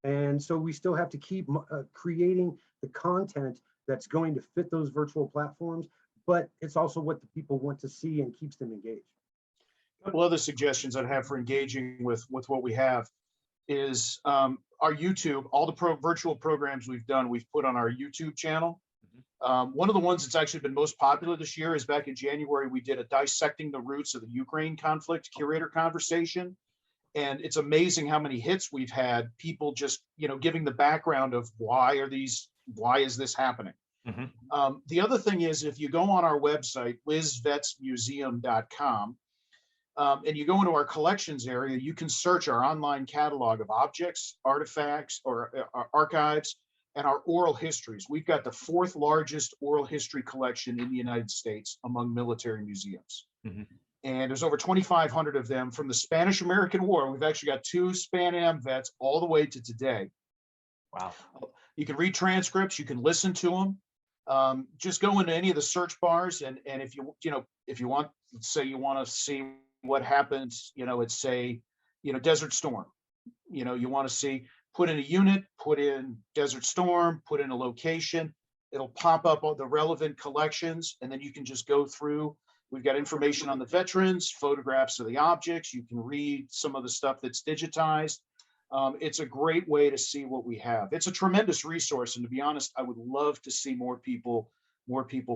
And so we still have to keep creating the content that's going to fit those virtual platforms, but it's also what the people want to see and keeps them engaged. A couple other suggestions I'd have for engaging with what we have is our YouTube. All the virtual programs we've done, we've put on our YouTube channel. One of the ones that's actually been most popular this year is back in January, we did a Dissecting the Roots of the Ukraine Conflict curator conversation. And it's amazing how many hits we've had, people just, giving the background of why is this happening? The other thing is, if you go on our website, wizvetsmuseum.com, and you go into our collections area, you can search our online catalog of objects, artifacts, or archives, and our oral histories. We've got the 4th largest oral history collection in the United States among military museums. And there's over 2,500 of them from the Spanish-American War. We've actually got 2 Span Am vets all the way to today. Wow. You can read transcripts, you can listen to them. Just go into any of the search bars, and if you want, say you want to see what happens, it's say, Desert Storm, you want to see, put in a unit, put in Desert Storm, put in a location, it'll pop up all the relevant collections, and then you can just go through. We've got information on the veterans, photographs of the objects. You can read some of the stuff that's digitized. It's a great way to see what we have. It's a tremendous resource, and to be honest, I would love to see more people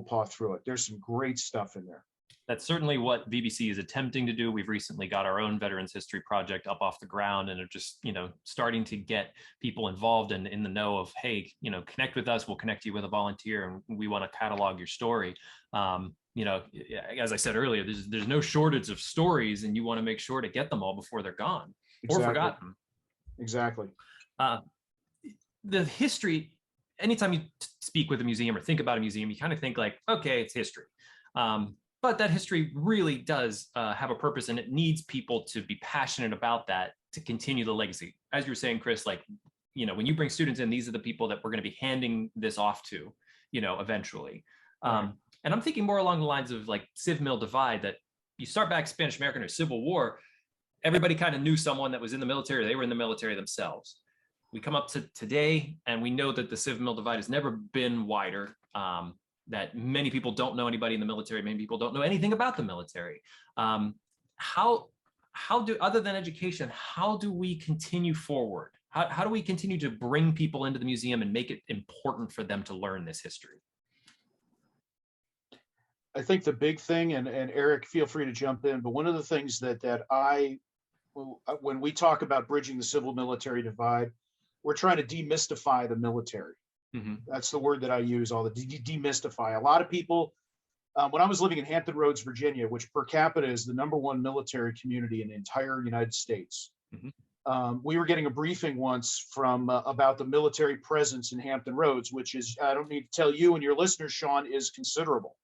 paw through it. There's some great stuff in there. That's certainly what VBC is attempting to do. We've recently got our own Veterans History Project up off the ground, and are just, starting to get people involved and in the know of, hey, connect with us. We'll connect you with a volunteer, and we want to catalog your story. As I said earlier, there's no shortage of stories, and you want to make sure to get them all before they're gone or forgotten. Exactly. The history, anytime you speak with a museum or think about a museum, you kind of think like, okay, it's history. But that history really does have a purpose, and it needs people to be passionate about that to continue the legacy. As you were saying, Chris, when you bring students in, these are the people that we're going to be handing this off to, eventually. Right. And I'm thinking more along the lines of like Civ Mill Divide, that you start back Spanish American or Civil War, everybody kind of knew someone that was in the military, or they were in the military themselves. We come up to today, and we know that the Civ Mill Divide has never been wider. That many people don't know anybody in the military. Many people don't know anything about the military. How do, other than education, how do we continue forward? How do we continue to bring people into the museum and make it important for them to learn this history? I think the big thing, and Eric, feel free to jump in, but one of the things when we talk about bridging the civil military divide, we're trying to demystify the military. That's the word that I use, all the demystify. A lot of people, when I was living in Hampton Roads, Virginia, which per capita is the #1 military community in the entire United States, we were getting a briefing once from about the military presence in Hampton Roads, which is, I don't need to tell you and your listeners, Sean, is considerable.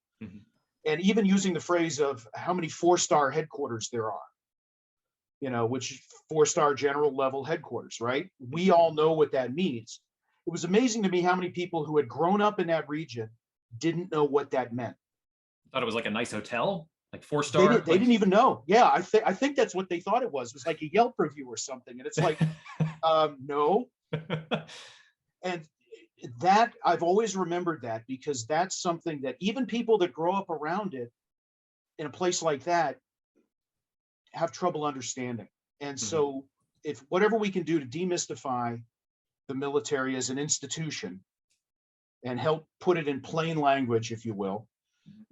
And even using the phrase of how many 4-star headquarters there are, which 4-star general level headquarters, right? We all know what that means. It was amazing to me how many people who had grown up in that region didn't know what that meant. Thought it was like a nice hotel, like 4-star. They didn't even know. Yeah, I think that's what they thought it was. It was like a Yelp review or something. And it's like, no. And that, I've always remembered that, because that's something that even people that grow up around it in a place like that have trouble understanding. And so if whatever we can do to demystify the military as an institution and help put it in plain language, if you will.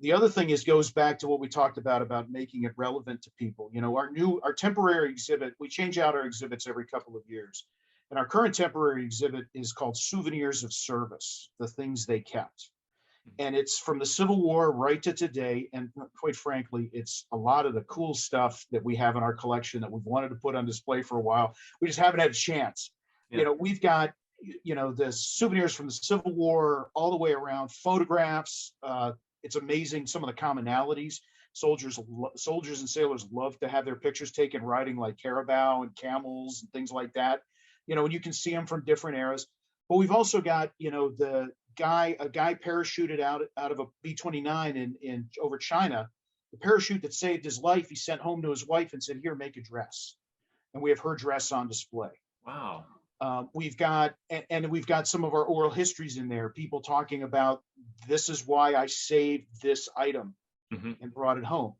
The other thing goes back to what we talked about making it relevant to people. Our temporary exhibit, we change out our exhibits every couple of years. And our current temporary exhibit is called Souvenirs of Service, the things they kept. And it's from the Civil War right to today. And quite frankly, it's a lot of the cool stuff that we have in our collection that we've wanted to put on display for a while. We just haven't had a chance. Yeah. We've got, the souvenirs from the Civil War all the way around, photographs. It's amazing some of the commonalities. Soldiers and sailors love to have their pictures taken riding like carabao and camels and things like that. And you can see them from different eras. But we've also got, a guy parachuted out of a B-29 in over China. The parachute that saved his life, he sent home to his wife and said, "Here, make a dress." And we have her dress on display. Wow. We've got some of our oral histories in there, people talking about, this is why I saved this item and brought it home.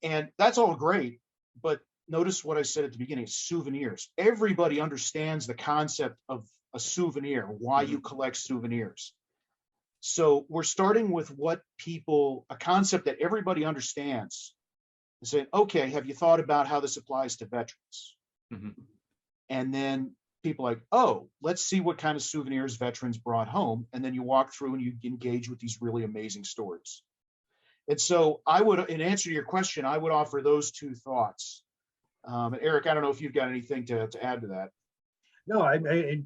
And that's all great, but notice what I said at the beginning, souvenirs. Everybody understands the concept of a souvenir, why you collect souvenirs. So we're starting with a concept that everybody understands, and saying, okay, have you thought about how this applies to veterans? And then people are like, oh, let's see what kind of souvenirs veterans brought home. And then you walk through and you engage with these really amazing stories. And so in answer to your question, I would offer those two thoughts. And Eric, I don't know if you've got anything to add to that. No,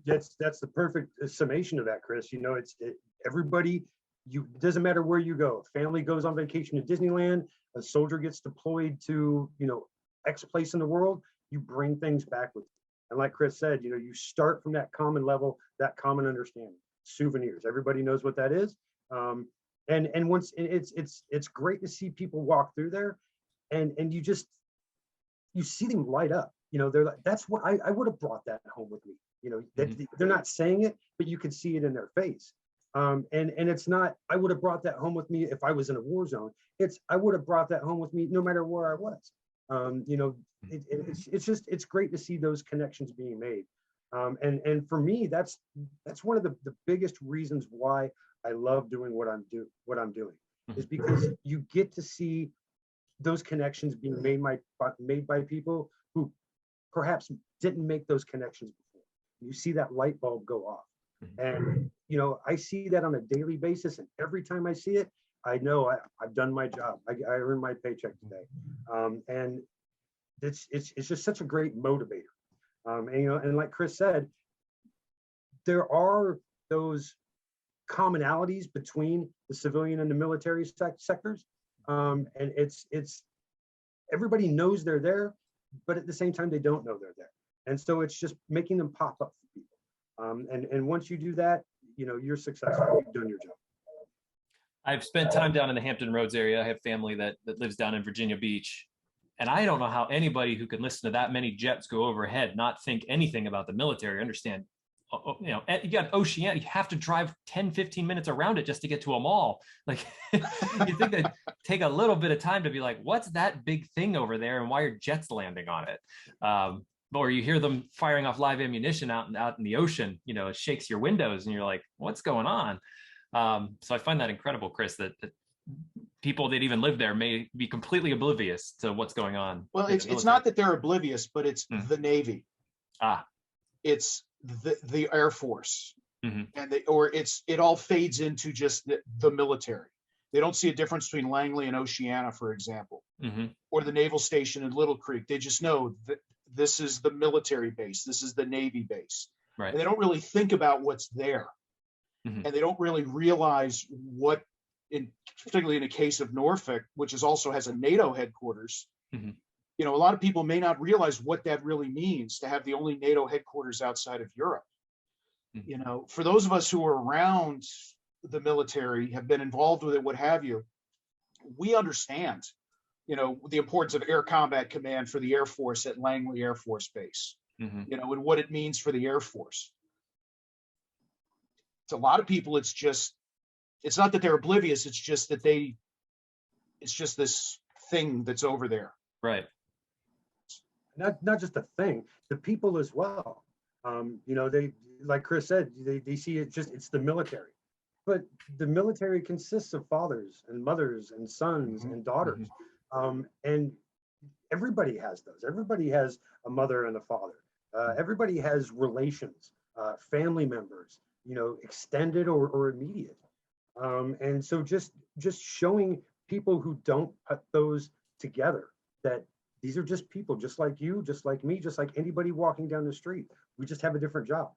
that's the perfect summation of that, Chris. Everybody, it doesn't matter where you go. Family goes on vacation to Disneyland, a soldier gets deployed to, X place in the world, you bring things back with you. And like Chris said, you start from that common level, that common understanding. Souvenirs, everybody knows what that is. And once it's great to see people walk through there, and you see them light up. They're like, that's what I would have brought that home with me. They're not saying it, but you can see it in their face. And it's not, I would have brought that home with me if I was in a war zone. I would have brought that home with me no matter where I was. It's great to see those connections being made. And for me, that's one of the biggest reasons why I love doing what I'm doing, is because you get to see those connections being made by people who perhaps didn't make those connections before. You see that light bulb go off. And, I see that on a daily basis. And every time I see it, I know I've done my job. I earned my paycheck today. And it's just such a great motivator. And like Chris said, there are those commonalities between the civilian and the military sectors. And it's everybody knows they're there, but at the same time, they don't know they're there. And so it's just making them pop up for people. And once you do that, you're successful. You've done your job. I've spent time down in the Hampton Roads area. I have family that lives down in Virginia Beach. And I don't know how anybody who could listen to that many jets go overhead, not think anything about the military, understand, you got Oceania, you have to drive 10, 15 minutes around it just to get to a mall. Like, you think they'd take a little bit of time to be like, what's that big thing over there? And why are jets landing on it? Or you hear them firing off live ammunition out in the ocean, it shakes your windows and you're like, what's going on? So I find that incredible, Chris, that people that even live there may be completely oblivious to what's going on. Well, it's not that they're oblivious, but it's the Navy. It's the Air Force, and it all fades into just the military. They don't see a difference between Langley and Oceana, for example, or the naval station in Little Creek. They just know that this is the military base. This is the Navy base. Right. And they don't really think about what's there. And they don't really realize what, particularly in the case of Norfolk, which also has a NATO headquarters, a lot of people may not realize what that really means to have the only NATO headquarters outside of Europe. For those of us who are around the military, have been involved with it, what have you, we understand, the importance of Air Combat Command for the Air Force at Langley Air Force Base, and what it means for the Air Force. To a lot of people, it's not that they're oblivious, it's just that it's just this thing that's over there. Right. Not just a thing, the people as well. They, like Chris said, they see it's the military, but the military consists of fathers and mothers and sons and daughters. And everybody has those. Everybody has a mother and a father. Everybody has relations, family members, extended or immediate. And so just showing people who don't put those together that these are just people, just like you, just like me, just like anybody walking down the street. We just have a different job.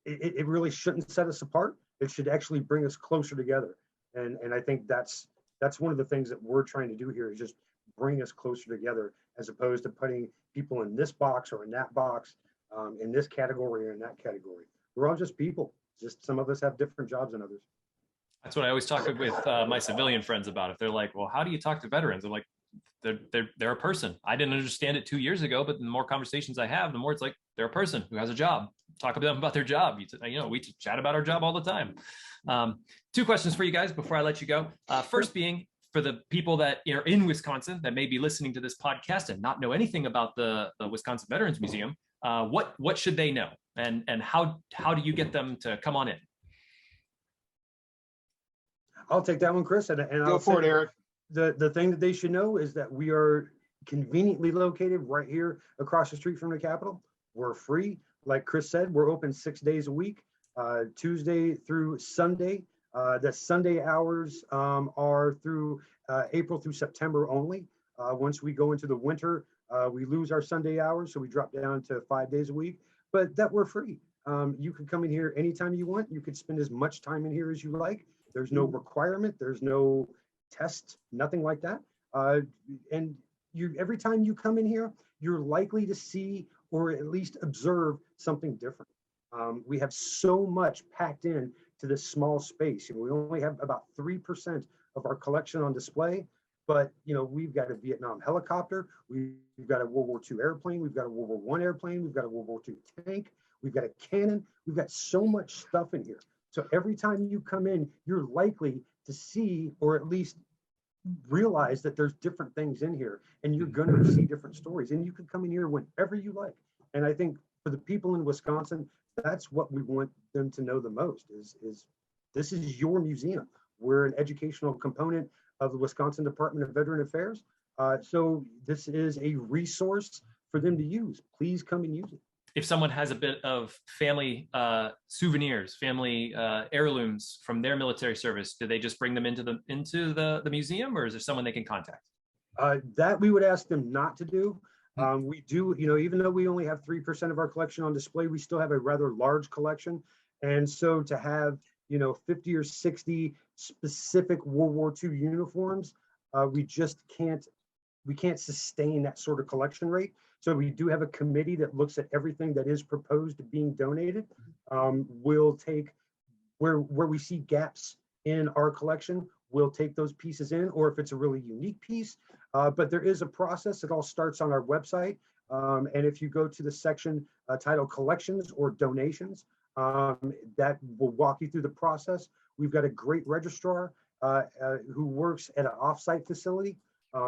It really shouldn't set us apart. It should actually bring us closer together. And I think that's one of the things that we're trying to do here, is just bring us closer together, as opposed to putting people in this box or in that box, in this category or in that category. We're all just people. Just some of us have different jobs than others. That's what I always talk with my civilian friends about. If they're like, well, how do you talk to veterans? I'm like, they're a person. I didn't understand it 2 years ago, but the more conversations I have, the more it's like they're a person who has a job. Talk to them about their job. We chat about our job all the time. 2 questions for you guys before I let you go. First being, for the people that are in Wisconsin that may be listening to this podcast and not know anything about the Wisconsin Veterans Museum, what should they know, and how do you get them to come on in? I'll take that one, Chris, and Go for it, Eric. The thing that they should know is that we are conveniently located right here across the street from the Capitol. We're free. Like Chris said, we're open 6 days a week, Tuesday through Sunday. The Sunday hours are through April through September only. Once we go into the winter, we lose our Sunday hours, so we drop down to 5 days a week, but that we're free. You can come in here anytime you want. You could spend as much time in here as you like. There's no requirement. There's no test, nothing like that. And every time you come in here, you're likely to see or at least observe something different. We have so much packed in to this small space. We only have about 3% of our collection on display, but we've got a Vietnam helicopter, we've got a World War II airplane, we've got a World War I airplane, we've got a World War II tank, we've got a cannon, we've got so much stuff in here. So every time you come in, you're likely to see or at least realize that there's different things in here, and you're going to see different stories, and you can come in here whenever you like. And I think for the people in Wisconsin, that's what we want them to know the most is this is your museum. We're an educational component of the Wisconsin Department of Veteran Affairs. So this is a resource for them to use. Please come and use it. If someone has a bit of family souvenirs, family heirlooms from their military service, do they just bring them into the museum, or is there someone they can contact? That we would ask them not to do. We do, even though we only have 3% of our collection on display, we still have a rather large collection. And so to have, 50 or 60 specific World War II uniforms, we can't sustain that sort of collection rate. So we do have a committee that looks at everything that is proposed being donated. We'll take where we see gaps in our collection, we'll take those pieces in, or if it's a really unique piece. But there is a process. It all starts on our website. And if you go to the section titled Collections or Donations, that will walk you through the process. We've got a great registrar who works at an offsite facility.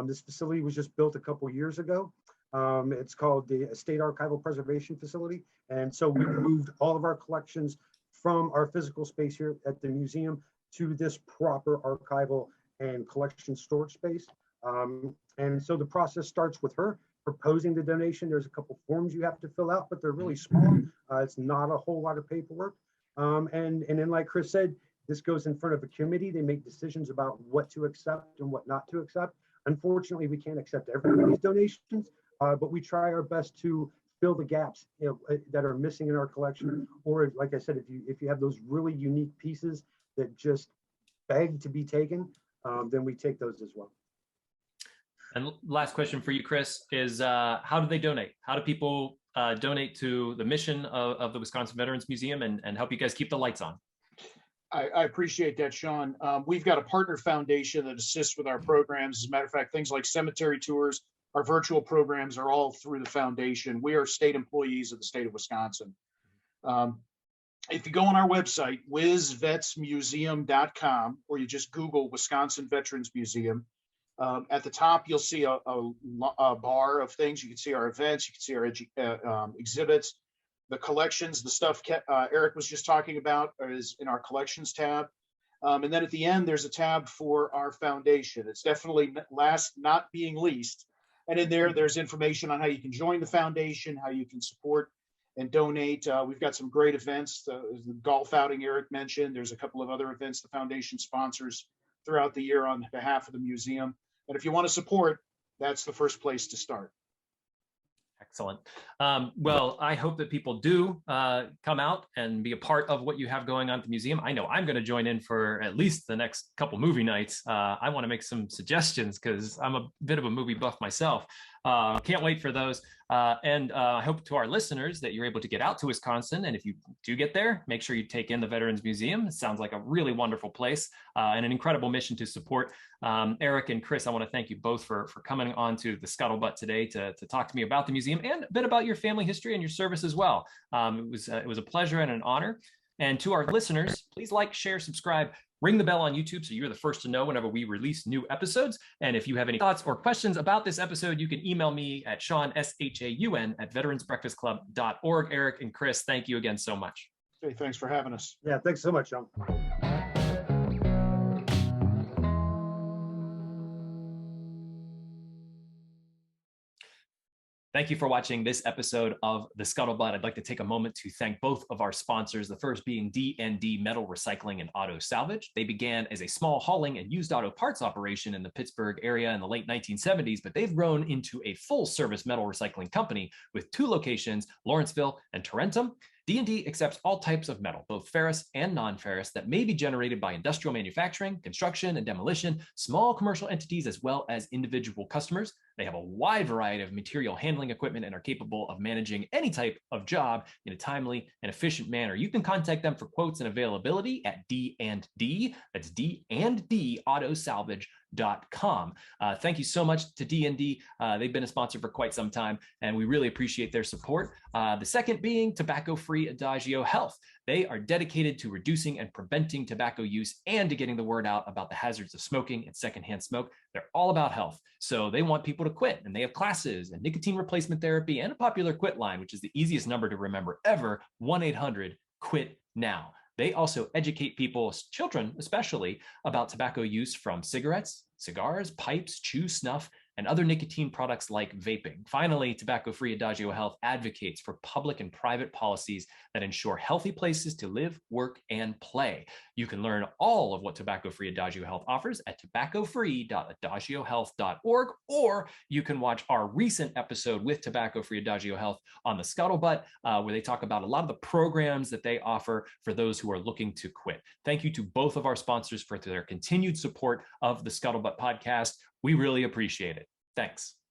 This facility was just built a couple years ago. It's called the State Archival Preservation Facility. And so we moved all of our collections from our physical space here at the museum to this proper archival and collection storage space. And so the process starts with her proposing the donation. There's a couple forms you have to fill out, but they're really small. It's not a whole lot of paperwork. And then, like Chris said, this goes in front of a committee. They make decisions about what to accept and what not to accept. Unfortunately, we can't accept everybody's donations, but we try our best to fill the gaps that are missing in our collection. Or, like I said, if you have those really unique pieces that just beg to be taken, then we take those as well. And last question for you, Chris, is how do they donate? How do people donate to the mission of the Wisconsin Veterans Museum and help you guys keep the lights on? I appreciate that, Sean. We've got a partner foundation that assists with our programs. As a matter of fact, things like cemetery tours, our virtual programs are all through the foundation. We are state employees of the state of Wisconsin. If you go on our website, wizvetsmuseum.com, or you just Google Wisconsin Veterans Museum, at the top, you'll see a bar of things. You can see our events, you can see our exhibits, the collections, the stuff Eric was just talking about is in our collections tab. And then at the end, there's a tab for our foundation. It's definitely last, not being least. And in there, there's information on how you can join the foundation, how you can support and donate. We've got some great events. The golf outing Eric mentioned. There's a couple of other events the foundation sponsors throughout the year on behalf of the museum. And if you want to support, that's the first place to start. Excellent. Well, I hope that people do come out and be a part of what you have going on at the museum. I know I'm going to join in for at least the next couple movie nights. I want to make some suggestions because I'm a bit of a movie buff myself. Can't wait for those. And I hope to our listeners that you're able to get out to Wisconsin. And if you do get there, make sure you take in the Veterans Museum. It sounds like a really wonderful place and an incredible mission to support. Eric and Chris, I want to thank you both for coming on to the Scuttlebutt today to talk to me about the museum and a bit about your family history and your service as well. It was a pleasure and an honor. And to our listeners, please like, share, subscribe. Ring the bell on YouTube so you're the first to know whenever we release new episodes. And if you have any thoughts or questions about this episode, you can email me at Sean, SHAUN, at veteransbreakfastclub.org. Eric and Chris, thank you again so much. Hey, thanks for having us. Yeah, thanks so much, Sean. Thank you for watching this episode of The Scuttlebutt. I'd like to take a moment to thank both of our sponsors, the first being D&D Metal Recycling and Auto Salvage. They began as a small hauling and used auto parts operation in the Pittsburgh area in the late 1970s, but they've grown into a full-service metal recycling company with 2 locations, Lawrenceville and Tarentum. D&D accepts all types of metal, both ferrous and non-ferrous, that may be generated by industrial manufacturing, construction, and demolition, small commercial entities, as well as individual customers. They have a wide variety of material handling equipment and are capable of managing any type of job in a timely and efficient manner. You can contact them for quotes and availability at D&D. That's D&D autosalvage.com. Thank you so much to D&D. They've been a sponsor for quite some time, and we really appreciate their support. The second being tobacco-free Adagio Health. They are dedicated to reducing and preventing tobacco use and to getting the word out about the hazards of smoking and secondhand smoke. They're all about health. So they want people to quit, and they have classes and nicotine replacement therapy and a popular quit line, which is the easiest number to remember ever, 1-800-QUIT-NOW. They also educate people, children especially, about tobacco use from cigarettes, cigars, pipes, chew, snuff, and other nicotine products like vaping. Finally, Tobacco-Free Adagio Health advocates for public and private policies that ensure healthy places to live, work, and play. You can learn all of what Tobacco-Free Adagio Health offers at tobaccofree.adagiohealth.org, or you can watch our recent episode with Tobacco-Free Adagio Health on the Scuttlebutt, where they talk about a lot of the programs that they offer for those who are looking to quit. Thank you to both of our sponsors for their continued support of the Scuttlebutt podcast. We really appreciate it. Thanks.